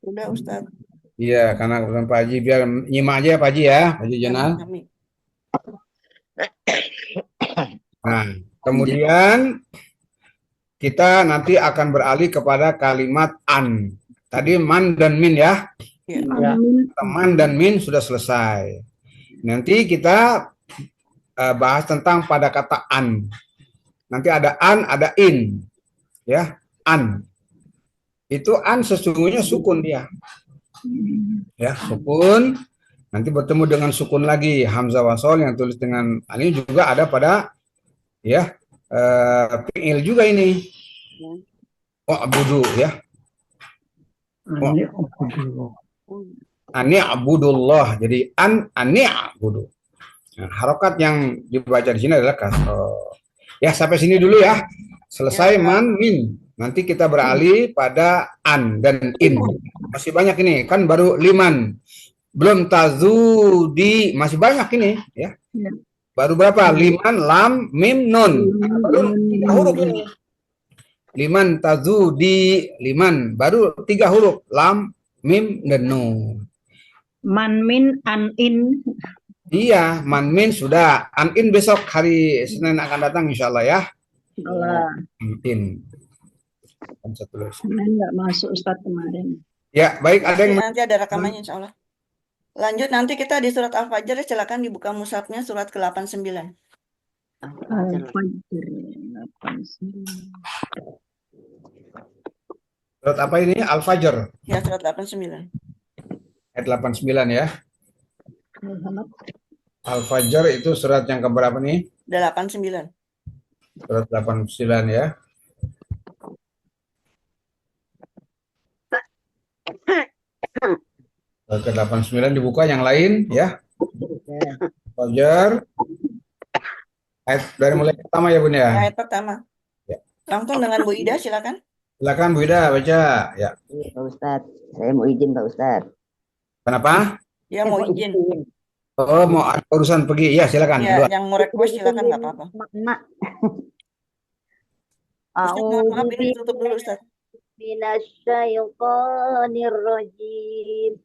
Udah Ustaz. Iya, karena bukan Pak Haji, biar nyimak aja Pak Haji ya, Pak Haji Jenal. Kami. Nah, kemudian kita nanti akan beralih kepada kalimat an. Tadi man dan min ya. Ya. Man dan min sudah selesai. Nanti kita bahas tentang pada kata an. Nanti ada an, ada in. Ya, an. Itu an sesungguhnya sukun dia. Ya, sukun. Nanti bertemu dengan sukun lagi. Hamzah wasol yang tulis dengan ini juga ada pada ya fi'il juga ini. Wa'budu ya. Ani'budullah. Jadi ani'budu. Nah, harokat yang dibaca di sini adalah kasroh. Ya, sampai sini dulu ya. Selesai man, min. Nanti kita beralih pada an dan in. Masih banyak ini. Kan baru liman. Belum tazudi. Masih banyak ini. Ya. Baru berapa? Liman, lam, mim, nun. Baru 3 huruf ini. Liman tazudi. Liman. Baru 3 huruf. Lam, mim, dan nun. Man, min, an, in. Iya, man, min sudah. An, in besok hari Senin akan datang insya Allah ya. Allah. In. Nggak masuk Ustadz kemarin. Ya, baik. Ada yang Nanti ada rekamannya insya Allah. Lanjut nanti kita di surat Al-Fajr, silakan dibuka mushafnya surat ke-89. Al-Fajr 89. surat apa ini? Al-Fajr. Ya, surat 89. Ayat 89 ya. Muhammad. Al-Fajr itu surat yang keberapa nih? 89. Surat 89 ya. Surat ke-89 dibuka yang lain ya. Al-Fajr. Ayat dari mulai pertama ya Bun ya. Ayat pertama. Ya. Langsung dengan Bu Ida, silakan. Silakan Bu Ida baca ya. Pak Ustadz, saya mau izin Pak Ustadz. Kenapa? Ya mau izin. Oh, mau ada urusan pergi. Ya, silakan. Ya, Duluan. yang mau request silakan nggak apa-apa. Mak. Ustaz, maaf ini ditutup dulu Ustaz. minasyaitonir rajim.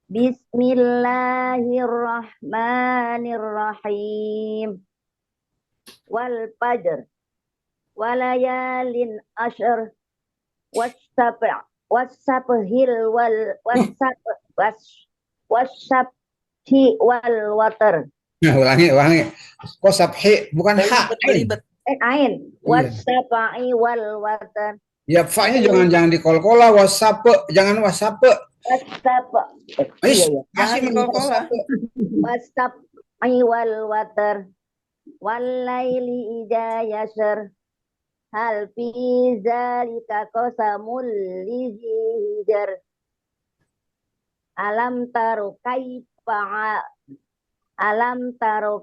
Bismillahirrahmanirrahim. Wal fajr walayalin ashr wasabhil wasabhi wal watar. Nah, ulangi. Kok sabhi bukan ha? Belibet. Ain Iya. wasabai wal watar. Ya, fa-nya jangan dikol-kola, wasape, jangan wasape. Wasab Ais, iya ya. kasih Jangan dikol-kola. Wasabai wal watar. Walaili idza yasr. Hal fi zalika qasamul lizijar. Alam taru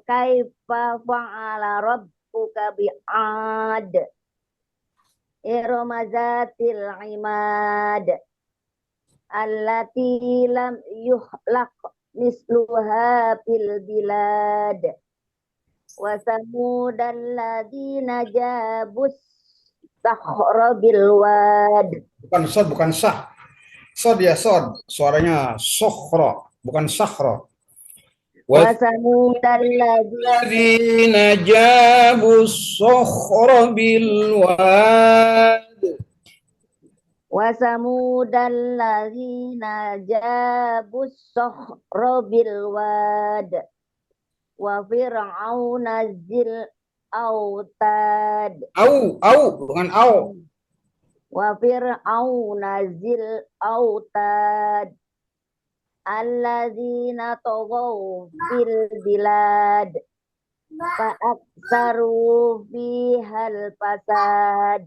kaifa fa'ala rabbuka bi'ad. Irama zatil imad. Allati lam yuhlaq misluha fil bilad. Wa samudal ladina jabus sakhra bil wad. Bukan sah. Sod ya sod. Suaranya sokhro, bukan sakhro. Wa samudal Walladzina jabu sokhro bil wad. ladina jabus sakhra bil wad. Wa fir'auna zil autad. Bukan au. Wa fir'auna zil autad. Alladzina taghaw fil bilad fa aktsaru fihal fasad.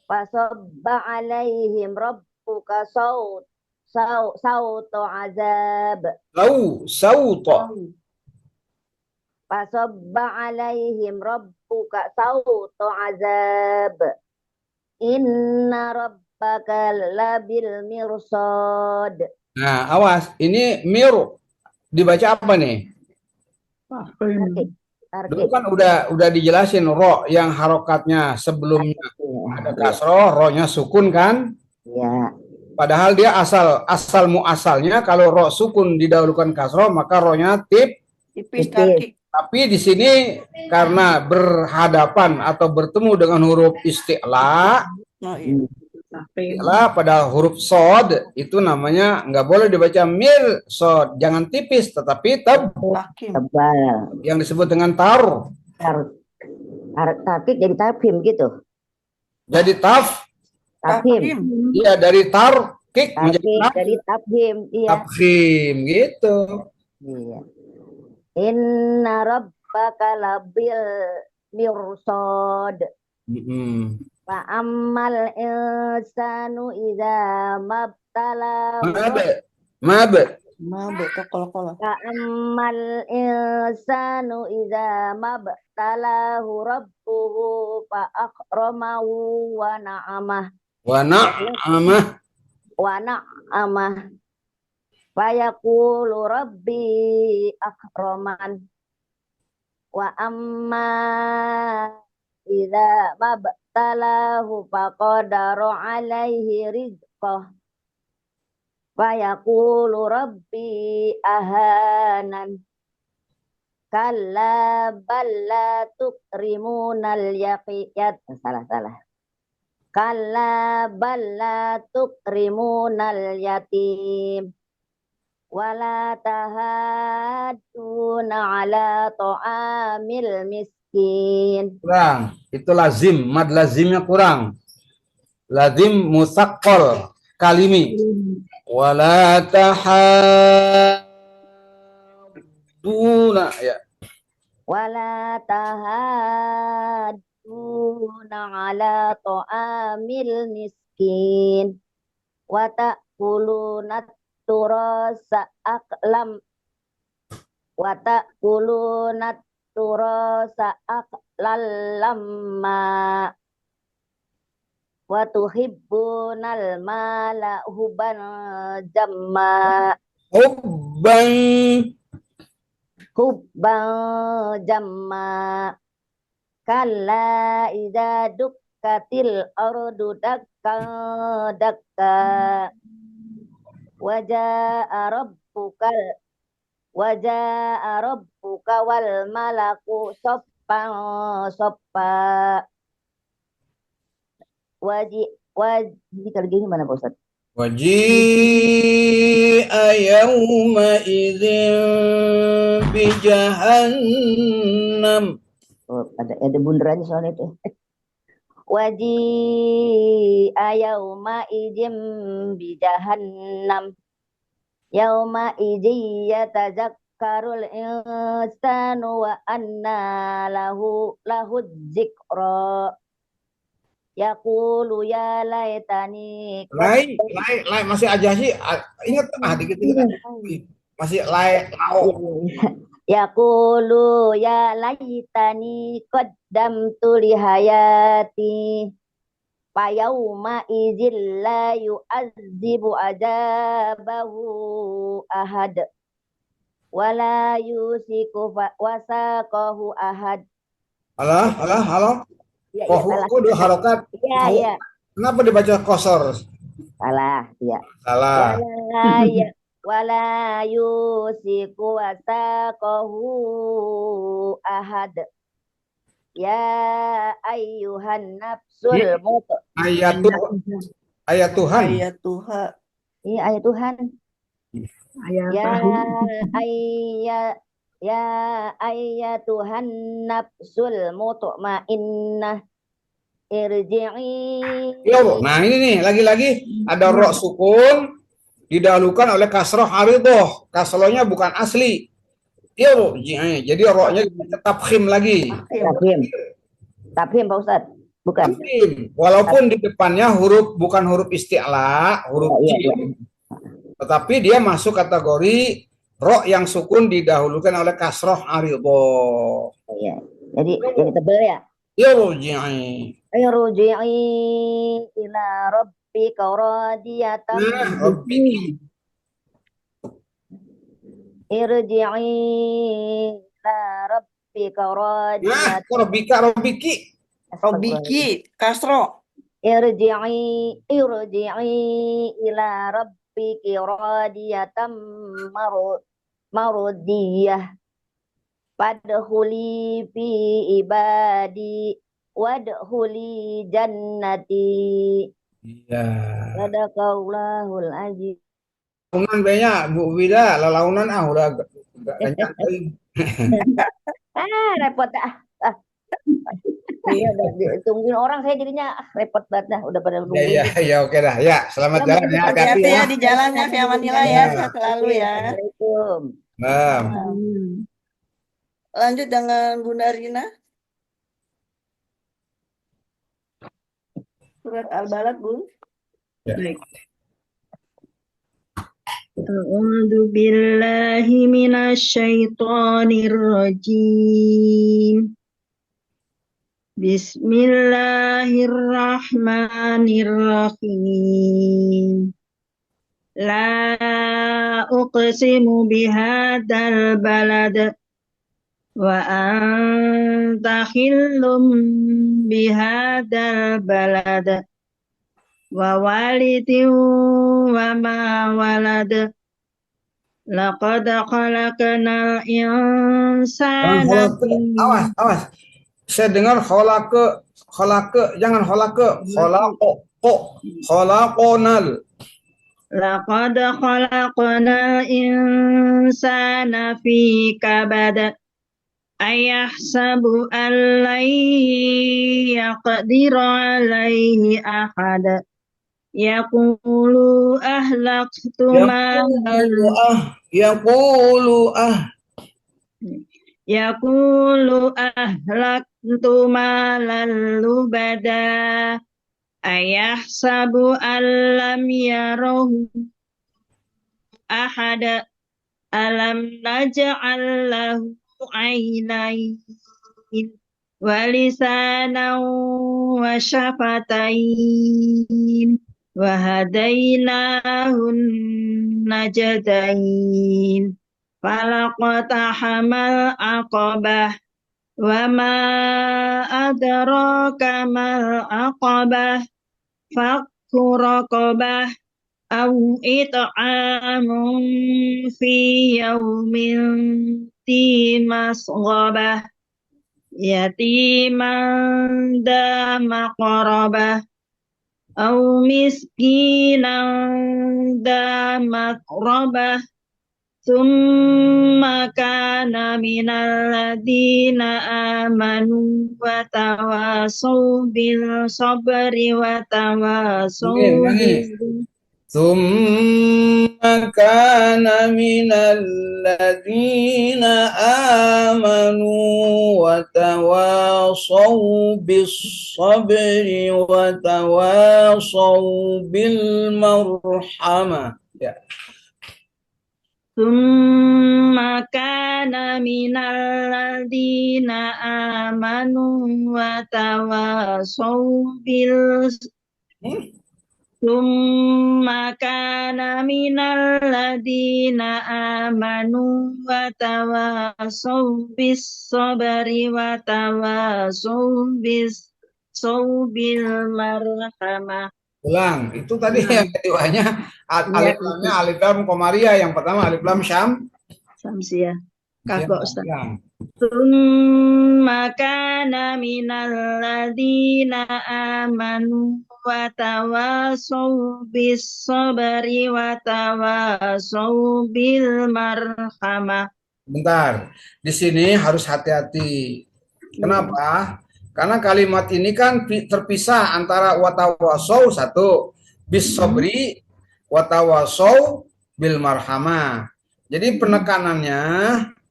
Fasabba alaihim rabbuka sautu azab. Sauto. Fasabba alaihim rabbuka sautu azab. Inna rabbaka labil mirsad. Nah, awas. Ini miru. Dibaca apa nih? Dulu kan udah dijelasin ro yang harokatnya sebelumnya ada kasroh, ro-nya sukun kan? Ya. Padahal dia asal muasalnya kalau ro sukun didahulukan kasroh maka ro-nya Tipis kaki. tapi di sini karena berhadapan atau bertemu dengan huruf isti'la, Oh, iya. pada huruf sod itu namanya nggak boleh dibaca mir sod, jangan tipis tetapi Hakim. Tebal. yang disebut dengan tar. Takik jadi tafhim gitu. Jadi Tafhim. iya dari tarkik menjadi Takik jadi tafhim. Iya. tafhim gitu. Iya. Inna rabbaka labil mirsad. Fa ammal insanu idza mabtalahu. Mabe kol-kola. Fa ammal insanu idza mabtalahu rabbuhu fa akramahu wa na'amah. Fa yaqulu rabbi akraman. Wa amma idza mabtalahu faqadara alaihi rizqah. Fa yaqulu rabbi ahanan. Kalla balla tukrimunal yaqiyat. Salah. Kalla balla tukrimunal yatim. Wala tahaduna ala ta'amil miskin. Kurang, itu lazim, mad lazimnya kurang. Lazim musaqqal kalimi. Wala tahaduna ya. Wala tahaduna ala ta'amil miskin. Wa ta'kuluna turasa aklam. Wa ta'kuluna turasa aklal lamma. Wa tuhibbunal mala hubban jamma. Hubban Jamma. Kalla idza dukkatil ardu dakka waja'a rabbuka wal malaku soffan soffa kalau gini mana Pak Ustaz? Waji'a yawma idzin bi jahannam. Oh, ada bundarannya soalnya itu. Waji'a yawma idzin bi jahannam yauma idzi yatazakkarul insanu wa anna lahu dzikra yaqulu ya laitani Lai masih aja sih. Ingat dikit masih lai lao. yaqulu ya laitani qaddamtu li hayati Fayauma izin la yu'azzibu azabahu ahad wala yusiku wasaqahu ahad. Halo. Ya, Kok dua harokat? Iya. Kenapa dibaca kosor? Salah, ya. Salah. Wala yusiku wasaqahu ahad. Ya ayyuhan nafsul Ayatuhan. Ayat Tuhan. Iya ayat Tuhan. Ya ayyatuhan nafsul mutmainnah irji'i. Nah ini nih lagi-lagi ada ro sukun didahulukan oleh kasroh aridoh. Kasrohnya bukan asli. Jadi ro-nya tafkhim lagi. Tafkhim Pak Ustaz. Bukan. Tafkhim. Walaupun di depannya bukan huruf isti'la, huruf jim. Tetapi dia masuk kategori ro yang sukun didahulukan oleh kasroh aridoh. Iya. Jadi tebal ya. Irji'i ila rabbika radiyatan. Rabbiki. Irji'i ila rabbika radiyatan. Rabbiki, kasro. Irji'i ila rabbiki radiyatan marudiyah. Fadkhuli fi ibadi wadkhuli jannati. Iya. Sadaqallahul azim. Launan banyak Bu Wida, lalaunan udah kenyang. Repot Iya, tungguin orang saya jadinya repot banget dah, udah pada nungguin. Ya, oke dah. Ya, selamat jalan ya. Hati-hati ya di jalannya, fi amanillah ya, sehat selalu ya. Assalamualaikum. Lanjut dengan Bunda Rina. Surat Al-Balad, Bun. Baik. A'udzu billahi minasyaitonir rajim. Bismillahirrahmanirrahim. La uqsimu bihadzal balad wa anta khillum bihadzal balad wa walidin wa ma walad laqad khalaqnal insana Awas. Saya dengar khalaqe, jangan khalaqonal. Laqad khalaqnal insana fi kabad ayahsabu an lan yaqdira alaihi ahad yaqulu ahlaktu malan lubada ayahsabu an lam yarahu ahad alam naj'al lahu aynain wa lisanan wa syafatain wa hadainahun najdain falaqtahamal aqabah wa ma adraka mal aqabah fakku raqabah au it'amun fi yaumin ti masghabah yatiman da maqrabah au miskinan da maqrabah summa kana minal ladina amanu wa tawasaw bil sabri wa tawasaw Ulangi. bil ثم كان من الذين آمنوا وتواصوا بالصبر وتواصوا بالمرحمة. Ya. Summa kana minal ladina amanu wa tawasaw bil Summa kana minal ladina amanu wa tawasaw bis sabri wa tawasaw bis bil marhamah. Ulang, itu tadi yang keduanya Ya, alif lamnya alif lam komariah, yang pertama alif lam Samsiah. Siap, Kagok Ustaz. ulang. Summa kana minal ladina amanu wa tawasaw bis sabri wa tawasaw bil marhamah. Bentar, di sini harus hati-hati. Kenapa? Karena kalimat ini kan terpisah antara watawasau satu, bis sobri, watawasau bil marhamah. Jadi penekanannya,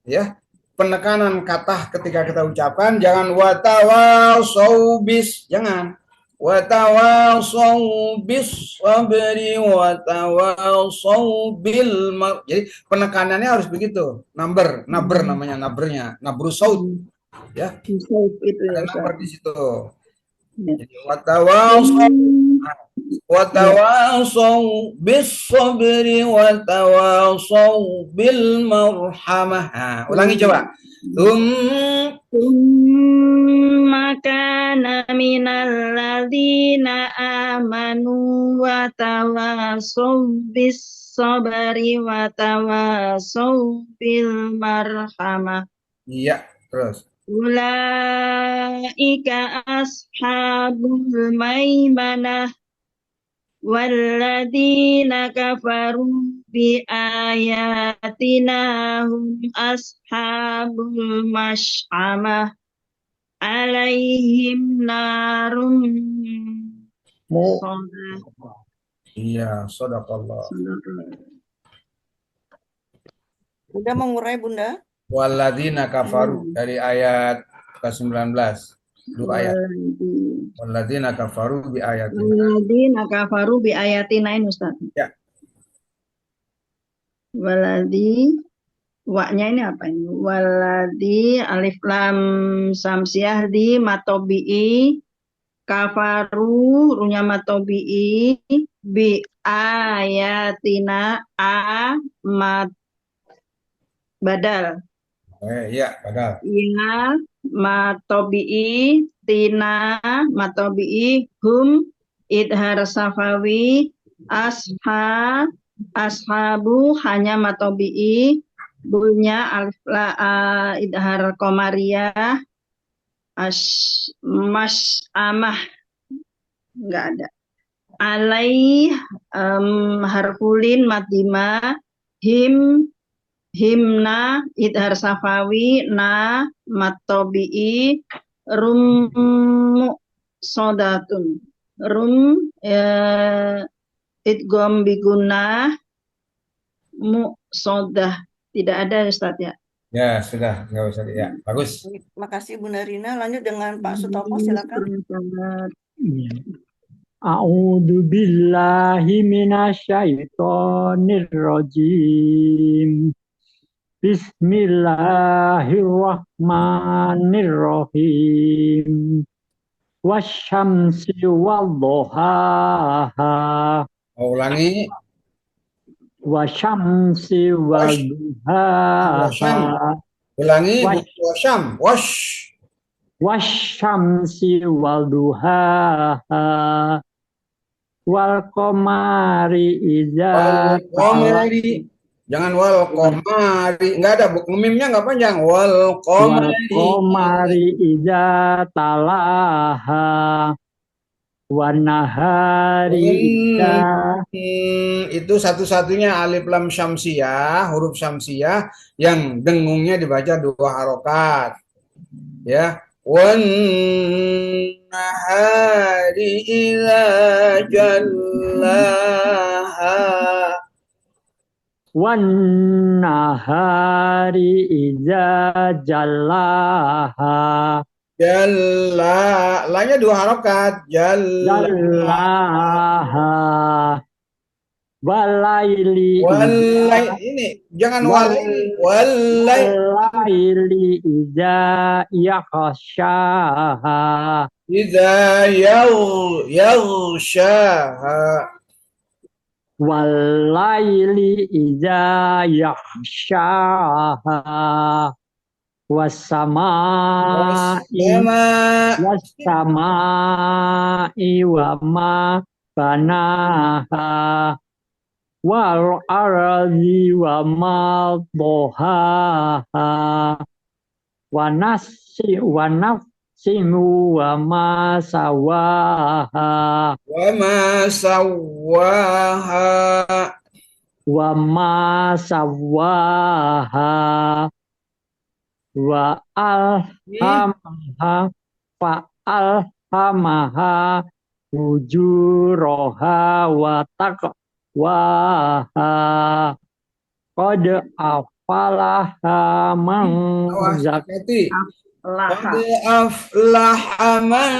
ya, penekanan kata ketika kita ucapkan jangan watawasau bis, jangan. Watawasau bis sabri watawasau bil mar. Jadi penekanannya harus begitu. Nabr namanya nabrnya, nabru saut, ya. Saut itu ya Ada Ustaz. nomor di situ. Ya. Jadi watawasau bis sabri watawasau bil marhamah. Nah, ulangi coba. Summa kana minal ladina amanu wa tawasaw bis sabri wa tawasaw bil marhamah. Iya, terus. Ulaika ashabul maimanah walladzina kafaru bi ayatina hum ashabul mash'amah alaihim narum sodah. Iya, shadaqallah. Udah mengurai Bunda? Walladzina kafaru dari ayat ke-19. Dua ayat. Walladzina kafaru bi ayatina. Walladzina kafaru bi ayatina ini Ustaz. Ya. Walladzi wa-nya ini apa ini? Walladzi alif lam samsiah di matobi'i kafaru runya matobi'i bi ayatina mat badal. Iya, padahal. Ya, matobi'i tina matobi'i hum idhar safawi ashabu hanya matobi'i bunya alif idhar komariah amah enggak ada alai harfulin madima himna idhar safawi na matobi'i rum sodatun rum idgom biguna sodah tidak ada Ustaz ya. Ya, sudah, nggak usah. Ya, bagus. Makasih Bunda Rina. Lanjut dengan Pak Sutopo, silakan. A'udzu billahi minasyaitonir rajim. Bismillahirrahmanirrahim. Wasyamsi wadduhaha. Ulangi. Wasyamsi wadduhaha. Ulangi. Wasyam. Wasyamsi wadduhaha. wal qamari idza Wal tala qamari. Jangan wal qamari. Enggak ada, mimnya enggak panjang. Wal wal qamari. qamari idza talaha wan nahari idza Itu satu-satunya alif lam syamsiyah, huruf syamsiyah yang dengungnya dibaca 2 harokat. Ya. Wan nahari idza jallaha. wan nahari idza jallaha Lanya 2 harokat. jallaha walaili idza Walai ini jangan wal walai ini. Walai walaili idza yakhshaha idza yaghshaha. walaili idza yakhshaha wasamai Sama wasamai wa ma banaha wal ardi wa ma dohaha wa nafsin wa ma sawaha wa ma sawwaha. wa ma sawaha wa alhamaha fa alhamaha fujuraha wa taqwaha qad afalaha man Awas hati. Laha. Qad aflaha man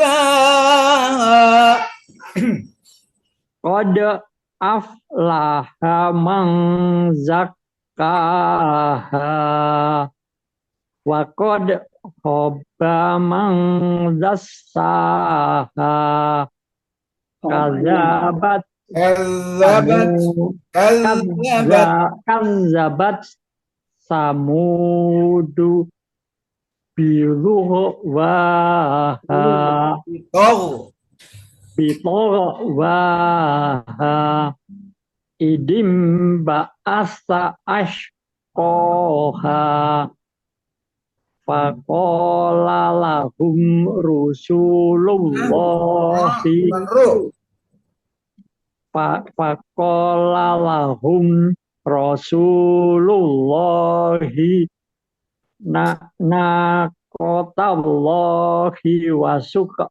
zakkaha. qad aflaha man zakkaha wa qad khaba man dassaha kadzabat Kadzabat kadzabat samudu bilughwaha Togh. bitogwaha idim ba'asa ashqoha faqala lahum rusulullahi Bukan ru. faqala lahum rasulullahi naqatallahi wa suqyaha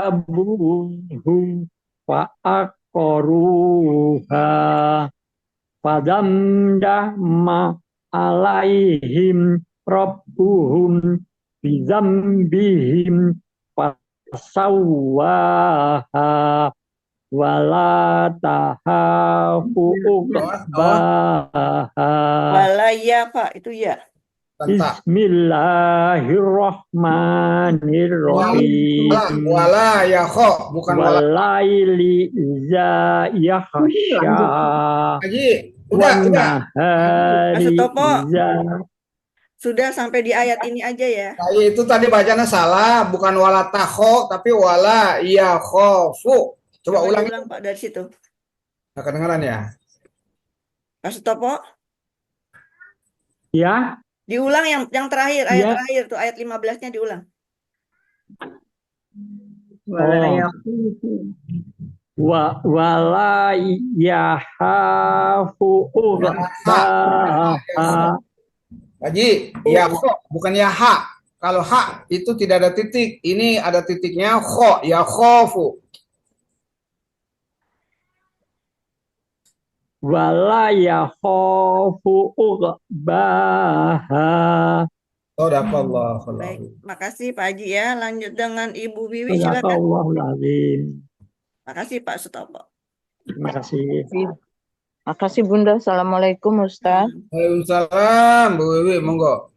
fakadzabuhum fa'aqaruha fadamdama alaihim rabbuhum bizambihim fasawwaha wala tahafu uqbaha Walaya, Pak, itu ya. Tanta. Bismillahirrahmanirrahim Wala ya kho, bukan wala. walaili iza yakhsha Haji, wan udah. nahari Mas Topo. iza Sudah sampai di ayat ini aja ya. Nah, itu tadi bacanya salah, bukan wala takho, tapi wala ya khofu. Coba ulang. Ulang Pak dari situ. Nggak kedengeran ya? Mas Topo, ya diulang yang terakhir, ayat Ya. terakhir tuh ayat 15-nya diulang. wala yahafu uqbaha Haji, ya kho, bukan ya ha. Kalau ha itu tidak ada titik. Ini ada titiknya kho, ya khofu. wala yakhafu uqbaha. Sadaqallah. Baik, makasih Pak Haji ya. Lanjut dengan Ibu Wiwi, silakan. Sadaqallahul azim. Makasih Pak Sutopo. Terima kasih. Makasih Bunda. Assalamualaikum Ustaz. Waalaikumsalam, Bu Wiwi, monggo.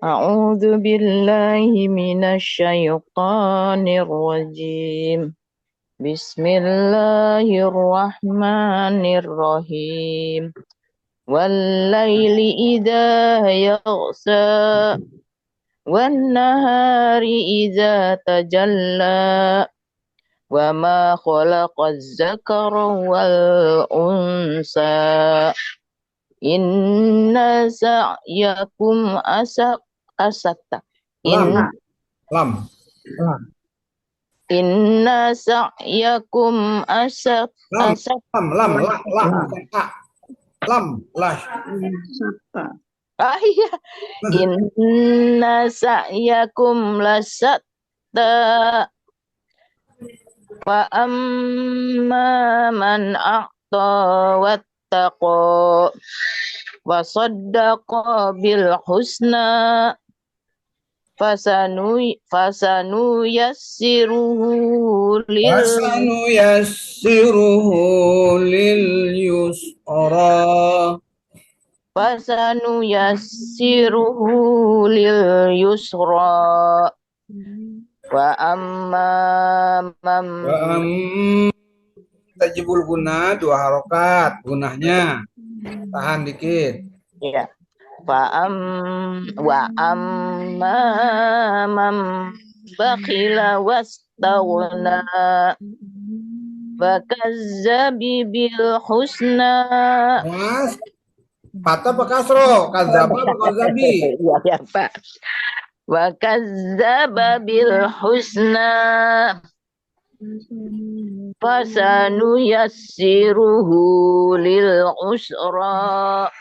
A'udzu billahi minasyaitonir rajim. Bismillahirrahmanirrahim. Wallaili idza yaghsa والنهار إذا تجلى وما خلق الذكر والأنثى إن سعيكم أستا Lam, lam. إن سعيكم Lam, أستا lam, la, bukan a. Lam, lah. iya. Inna sa'yakum lasatta wa amma man a'ta wattaqa wa saddaqa bil husna fasanu yassiruhu وسنيسره لليسرى lil yusra wa amma man tajibul guna 2 harokat gunahnya tahan dikit ya wa amma man bakhila wastaghna wa kazzabi bil husna. mas patah apa kasro kazaba apa kazabi Ya, Pak. Wa kazzaba bil husna fasanu yassiruhu lil usra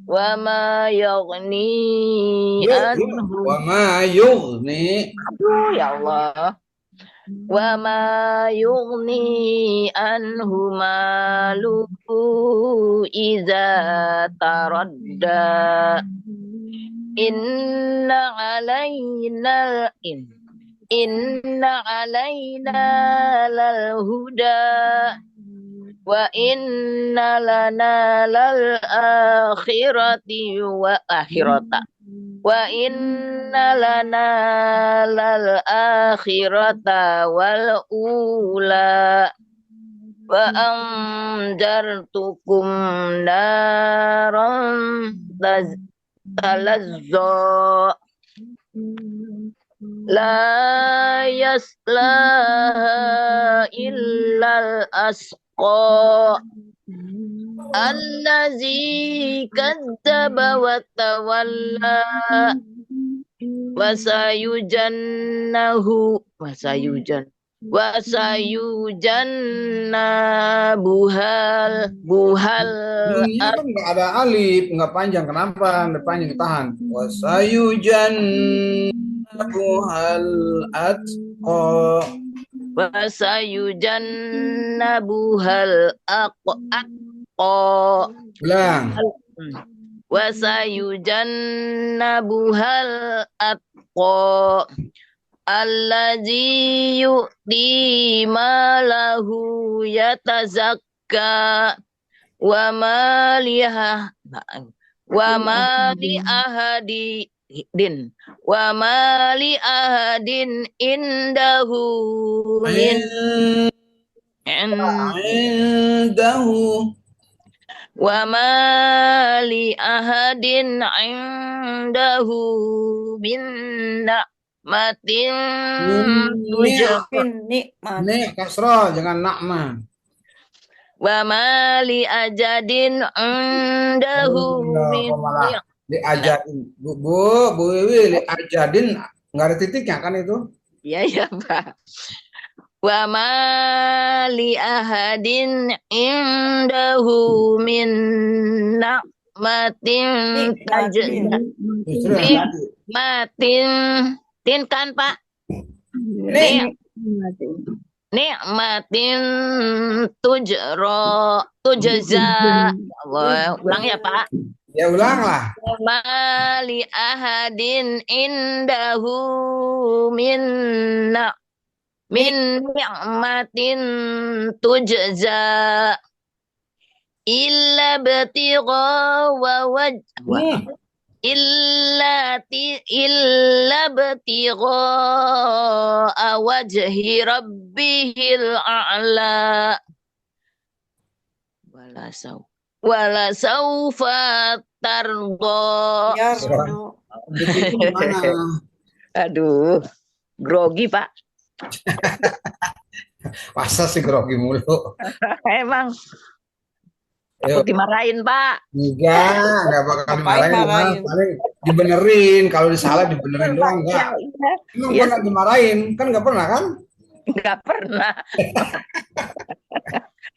wa ma yaghni anhu wa ma yughni ya Allah wa ma yughni anhu maluhu iza taradda inna alaina lal huda wa inna lana lal akhirati wa inna lana lal akhirata wal ula wa anzartukum naran talazza la yaslaha illal asqa allazi kadzdzaba wa tawalla buhal ini kan nggak ada alif nggak panjang kenapa nggak panjang tahan wasayujan buhal atqa buhal aqqa bilang buhal atqa allazi yu'ti malahu yatazakka wa ma li ahadin indahu indahu wa ma li ahadin indahu min nikmatin Nikmat. nih kasro jangan nakma wa ma li ajadin indahu min malah diajarin bu Wiwi diajarin nggak ada titiknya kan itu ya Pak. Wa ma li ahadin indahu min nikmatin nikmatin tin kan Pak nikmatin tujza Allah ulang ya Pak ya ulanglah mali ahadin indahu min ni'matin tujza illa batigha wa illa batigha wajhi rabbihil a'la wala sawfa tardo. Yardo. Begitu gimana? Aduh, grogi Pak. Masa sih grogi mulu? Emang Ayo, takut dimarahin Pak. enggak bakal Ngapain dimarahin mah. marahin? Paling dibenerin. Kalau disalah dibenerin Bener, Pak. doang, enggak. Iya, Emang iya, pernah dimarahin? Kan enggak pernah kan? nggak pernah.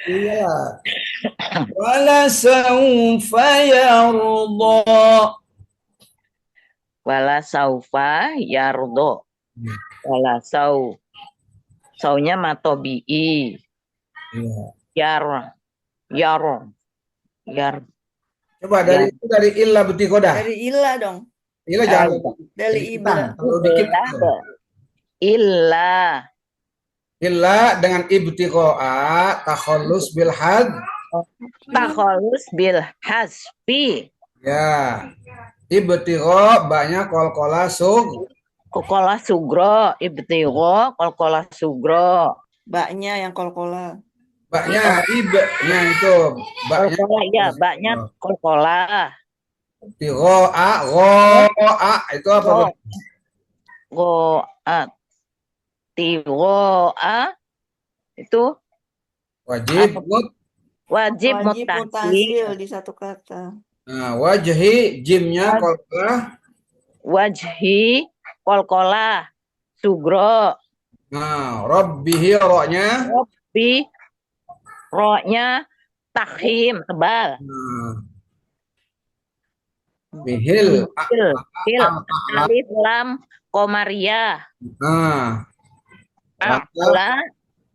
Iya. Wala saufa yarda. Wala saufa yardo. Wala saunya matobi'i. Iya. Yar, yar, yar, Coba yar. dari illa betikodah. Dari ilah dong. Illa jangan lupa. Dari Ikutan, ibla. kalau dikit Illa illa dengan ibtiqo'a takhallus bil had. takholus bil hasfi. Ya. Ibtiqo banyak kolkola sug. Kokola sugro, ibtigo, kolkola sugro. Baknya yang kol-kola. Baknya ibnya itu baknya Kolkola, ya, baknya kolkola. ro'a itu apa? Go, go, tigo, itu Wajib wajib Wajib mutasil. mutasil di satu kata. Nah, wajhi jimnya kolkola. Wajhi, kolkola, sugro. Nah, rabbihi ro-nya. Bi, ro-nya takhim, tebal. Nah, bihil. Hil, alif lam komariah. Nah, A'la,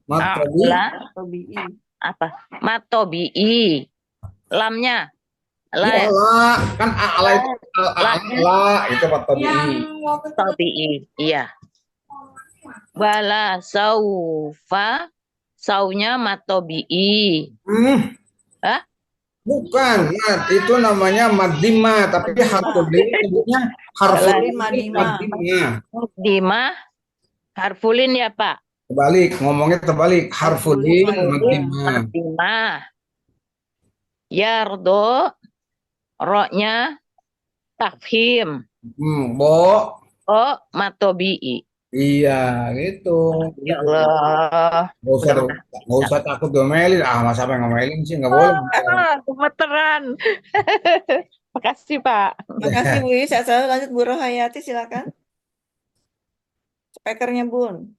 matrobi. a'la, Tabi'i. apa? Matobi'i. Lamnya. Ya, La, la. Kan a'la itu a'la itu matrobi. tobi'i. Iya. Wala saufa. Saunya matobi'i. Hah? Bukan, Mat. Itu namanya madima, tapi harfulin sebutnya harfulin Madimah. Dimah. Harfulin ya Pak. Terbalik, ngomongnya terbalik. Harfulin madima. Dimah. Yardo. Ro-nya tafhim. Bo. Oh, matobi'i. Iya, gitu. Ya Allah. Nggak usah takut domelin. Masa apa yang ngomelin sih? Nggak boleh. Gemeteran. Makasih Pak. Makasih Bu Iis. Sehat selalu. Lanjut Bu Rohayati, silakan. Speakernya Bun.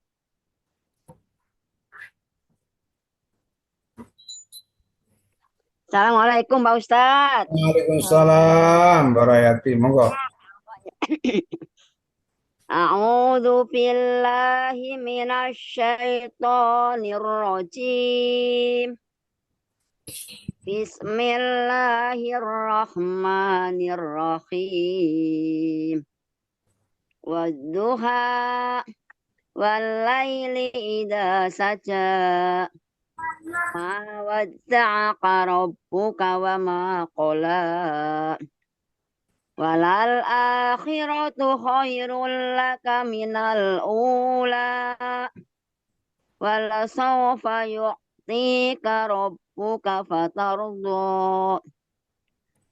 Assalamualaikum Pak Ustadz. Waalaikumsalam, Barayati. Monggo. A'udzu billahi minasy syaithanir rajim. Bismillahirrahmanirrahim. Wadduha wal laili idza saja. Ma wadda'aka rabbuka wa ma qala. Walal akhiratu khairul laka minal ula. Wala sawfa yu'tika rabbuka fatarda.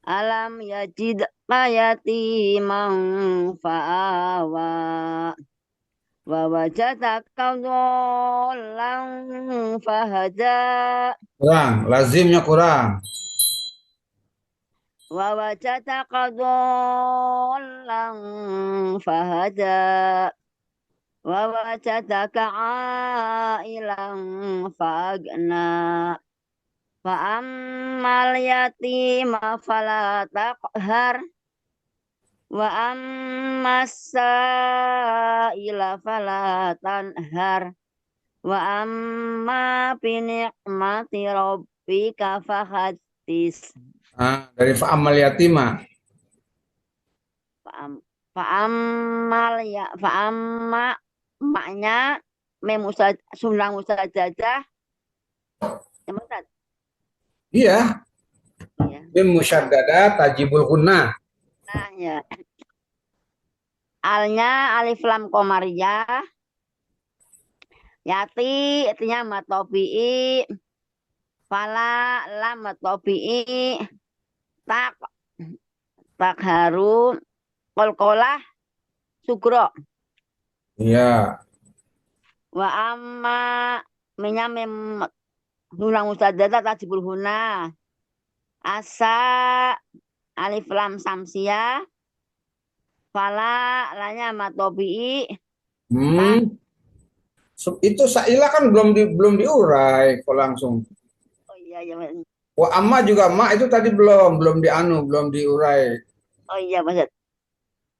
Alam yajidka yatiman fa'awa. Wa wajadaka dhallan fahada. Kurang, lazimnya kurang. Wa wajadaka dhallan fahada. Wa wajadaka ailan fa'agna. Fa ammal yatima fala taqhar. Wa ammas sa'ila fala tanhar. Wa amma bi ni'mati rabbika fahaddis. Dari fa'amal yatima. Fa'amma maknya sundang mustajajah. Iya. Iya. Bim musyaddada tajibul gunnah. Nah, ya. Alnya alif lam komariah. Yati artinya matobi'i. Fala lam matobi'i. Tak takharu, kolkolah, sugro. Iya. Wa amma menyamem hulang mustadzata tajibul huna. Asa alif lam samsia. Fala lanya matobi'i. Hmm. Itu sa'ilah kan belum diurai kok langsung. Oh iya, iya. Mas. Wa amma juga ma itu tadi belum diurai. Oh iya, Mas.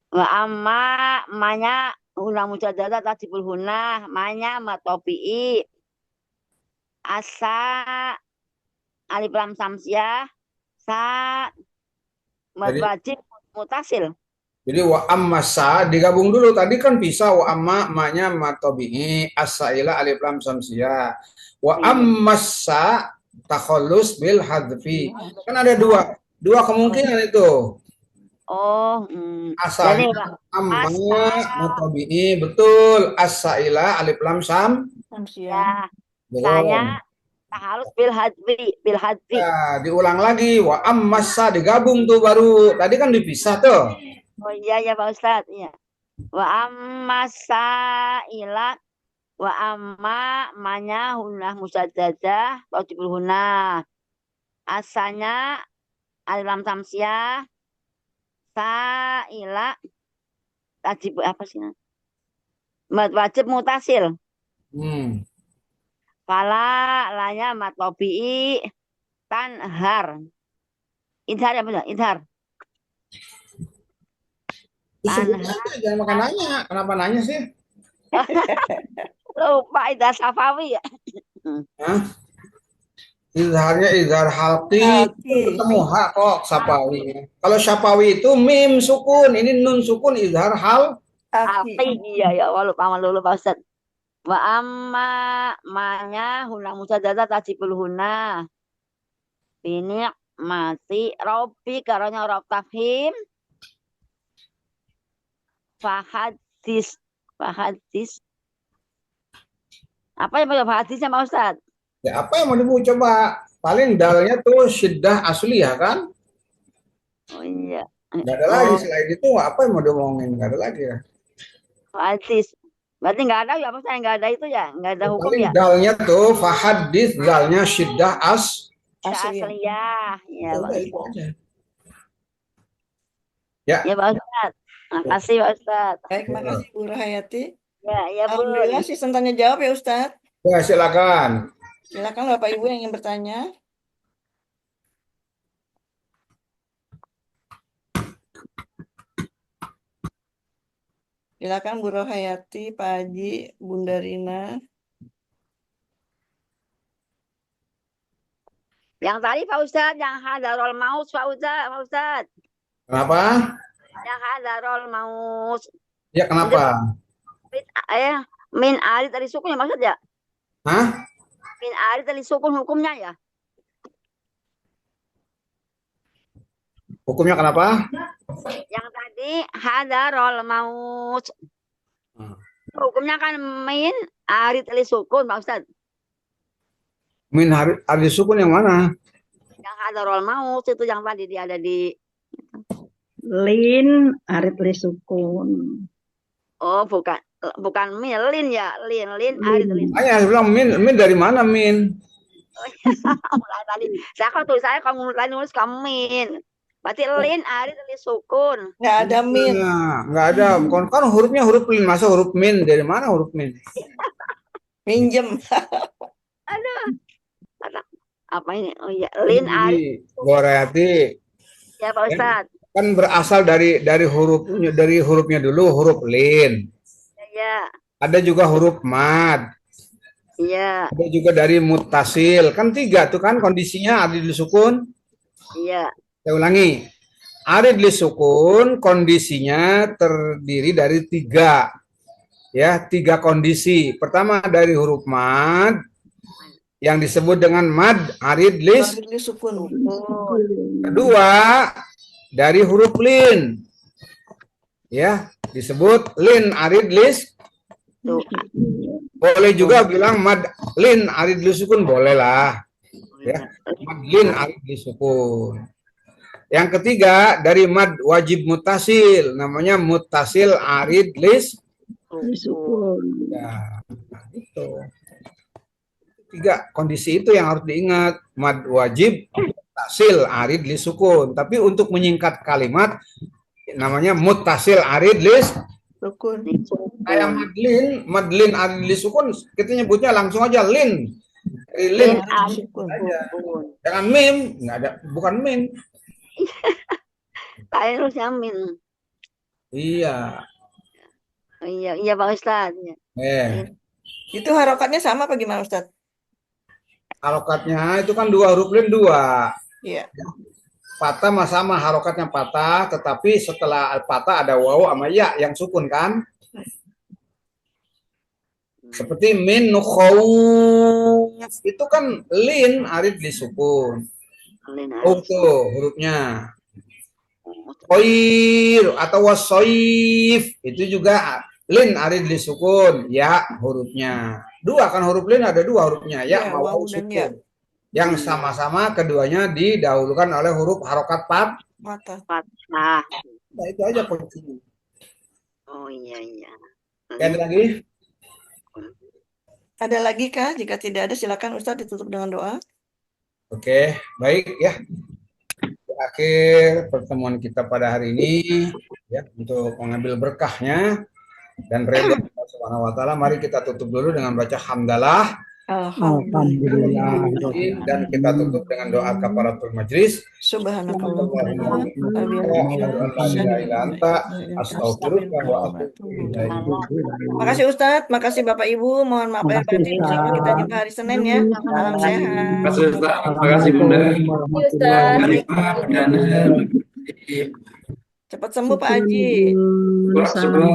Wa amma manya hulang mustadzata tajibul huna. Manya matobi'i. Asa alif lam samsia. Sa Jadi wajib mutasil. Jadi wa amma sa digabung dulu tadi kan bisa wa amma maknya matobi'i as-saila alif lam samsia. Wa amma sa takhallus bil hadfi. Kan ada dua kemungkinan itu. Oh, jadi Asalnya Pak, amma asa matobi'i betul as-saila alif lam Samsia. ya, belum. saya harus bil hadfi. Ya, diulang lagi wa amma sa digabung tuh baru. Tadi kan dipisah tuh. Oh iya ya Pak Ustadz, iya. Wa amma sa'ila wa amma manya hunah musaddadah wajibul hunah. Asanya alif lam samsiah sa'ila wajib apa sih? Wajib mutasil. Hmm. Fala lanya matobi'i tanhar. Idhar ya benar, idhar. Disebut Tanhar. aja, jangan makan nanya. Kenapa nanya sih? Lupa idhar safawi ya. Hah? Izharnya izhar halqi Halqi. ketemu hak kok sapawi. Kalau syafawi itu mim sukun, ini nun sukun izhar hal. Aki. Alfi iya ya lupa Pak Ustadz. Wa amma manya huna musaddadah tajibul huna. Ini mati Robbi karena rob tafhim. Fahadis. Apa yang mau hadisnya Pak Ustadz? Ya apa yang mau dibu coba? Paling dalnya tuh syiddah asli ya kan? Oh iya. Gak ada lagi selain itu apa yang mau diomongin? Gak ada lagi ya. Hadis. Berarti nggak ada ya Pak Ustadz, nggak ada itu ya, nggak ada hukum Paling ya. dalnya tuh fahadis, dalnya syiddah Asli. Asliyah. Ya Pak Udah, itu Ustadz. aja. Ya. Ya Pak Ustadz. Makasih Pak Ustadz. Baik, makasih Bu Rahayati. Ya Bu. Alhamdulillah sistem tanya jawab ya Ustadz. Ya silakan. Silakan Bapak Ibu yang ingin bertanya. Silakan Bu Rohayati, Pak Haji, Bunda Rina. Yang tadi Pak Ustadz, yang hadarul maut Pak Ustadz. Kenapa? Yang hadarul maut. Ya kenapa? Min ari tadi sukun ya maksud ya? Hah? Min ari tadi sukun hukumnya ya? Hukumnya kenapa? Yang tadi hadarul maut. Hukumnya kan min ari tadi sukun Pak Ustadz. Min hari sukun yang mana? Yang hadarul maut itu yang tadi dia ada di Lin arit li sukun. oh bukan min lin ya lin ari tadi Saya bilang min dari mana min? mulai tadi saya kalau tulis saya kalau mulai nulis kamin berarti lin ari tadi sukun. Nggak ada min. Nah, nggak ada. Kan hurufnya huruf lin, masa huruf min? Dari mana huruf min? Minjem. Aduh. Apa ini? Oh iya, lin ari. Gorayati. Ya Pak Ustadz. Kan berasal dari hurufnya dulu huruf lin. Ya. Ada juga huruf mad. Iya. Ada juga dari mutasil. Kan 3 tuh kan kondisinya arid li sukun. Iya. Saya ulangi. Arid li sukun kondisinya terdiri dari 3. Ya, 3 kondisi. Pertama dari huruf mad yang disebut dengan mad arid li sukun. Kedua dari huruf lin. Ya, disebut lin arid lis. Boleh juga bilang mad lin arid lis sukun boleh lah. Ya, mad lin arid lis sukun. Yang ketiga dari mad wajib mutasil, namanya mutasil arid lis. Sukun. Ya, nah, itu. Tiga kondisi itu yang harus diingat. Mad wajib mutasil arid lis sukun. Tapi untuk menyingkat kalimat namanya mutasil arid lis. Sukun. Kayak madlin arid lis sukun, kita nyebutnya langsung aja lin. Lin Sukun. aja. Jangan mim, nggak ada, bukan min. Saya harus yamin. Iya. Oh, iya Pak Ustadz. Itu harokatnya sama apa gimana Ustadz? Harokatnya itu kan dua huruf lin dua. Iya. Patah sama harokatnya patah, tetapi setelah patah ada waw sama ya yang sukun kan? Seperti min nukhawf itu kan lin arid disukun. Oh tuh hurufnya. Qoir atau wasoif itu juga lin arid disukun, ya hurufnya. Dua kan huruf lin ada dua hurufnya, ya Ya, mau waw dan sukun. ya. Yang sama-sama keduanya didahulukan oleh huruf harokat Mata. Patah. Nah, itu aja kuncinya. Oh iya. Ada lagi? Ada lagi kah? Jika tidak ada silakan Ustadz ditutup dengan doa. Oke, baik ya. Di akhir pertemuan kita pada hari ini ya untuk mengambil berkahnya dan ridha Allah Subhanahu wa taala, mari kita tutup dulu dengan baca hamdalah. Alhamdulillah. Dan kita tutup dengan doa kafaratul majlis. Subhanakallah. Astaghfirullah wa atubu ilaih. Makasih Ustadz, makasih Bapak Ibu. Mohon maaf lahir Makasih, batin. Insya Allah kita jumpa hari Senin ya. Salam sehat. Terima kasih Ustaz. Terima kasih Bunda. Cepat sembuh Pak Haji. Waalaikumsalam.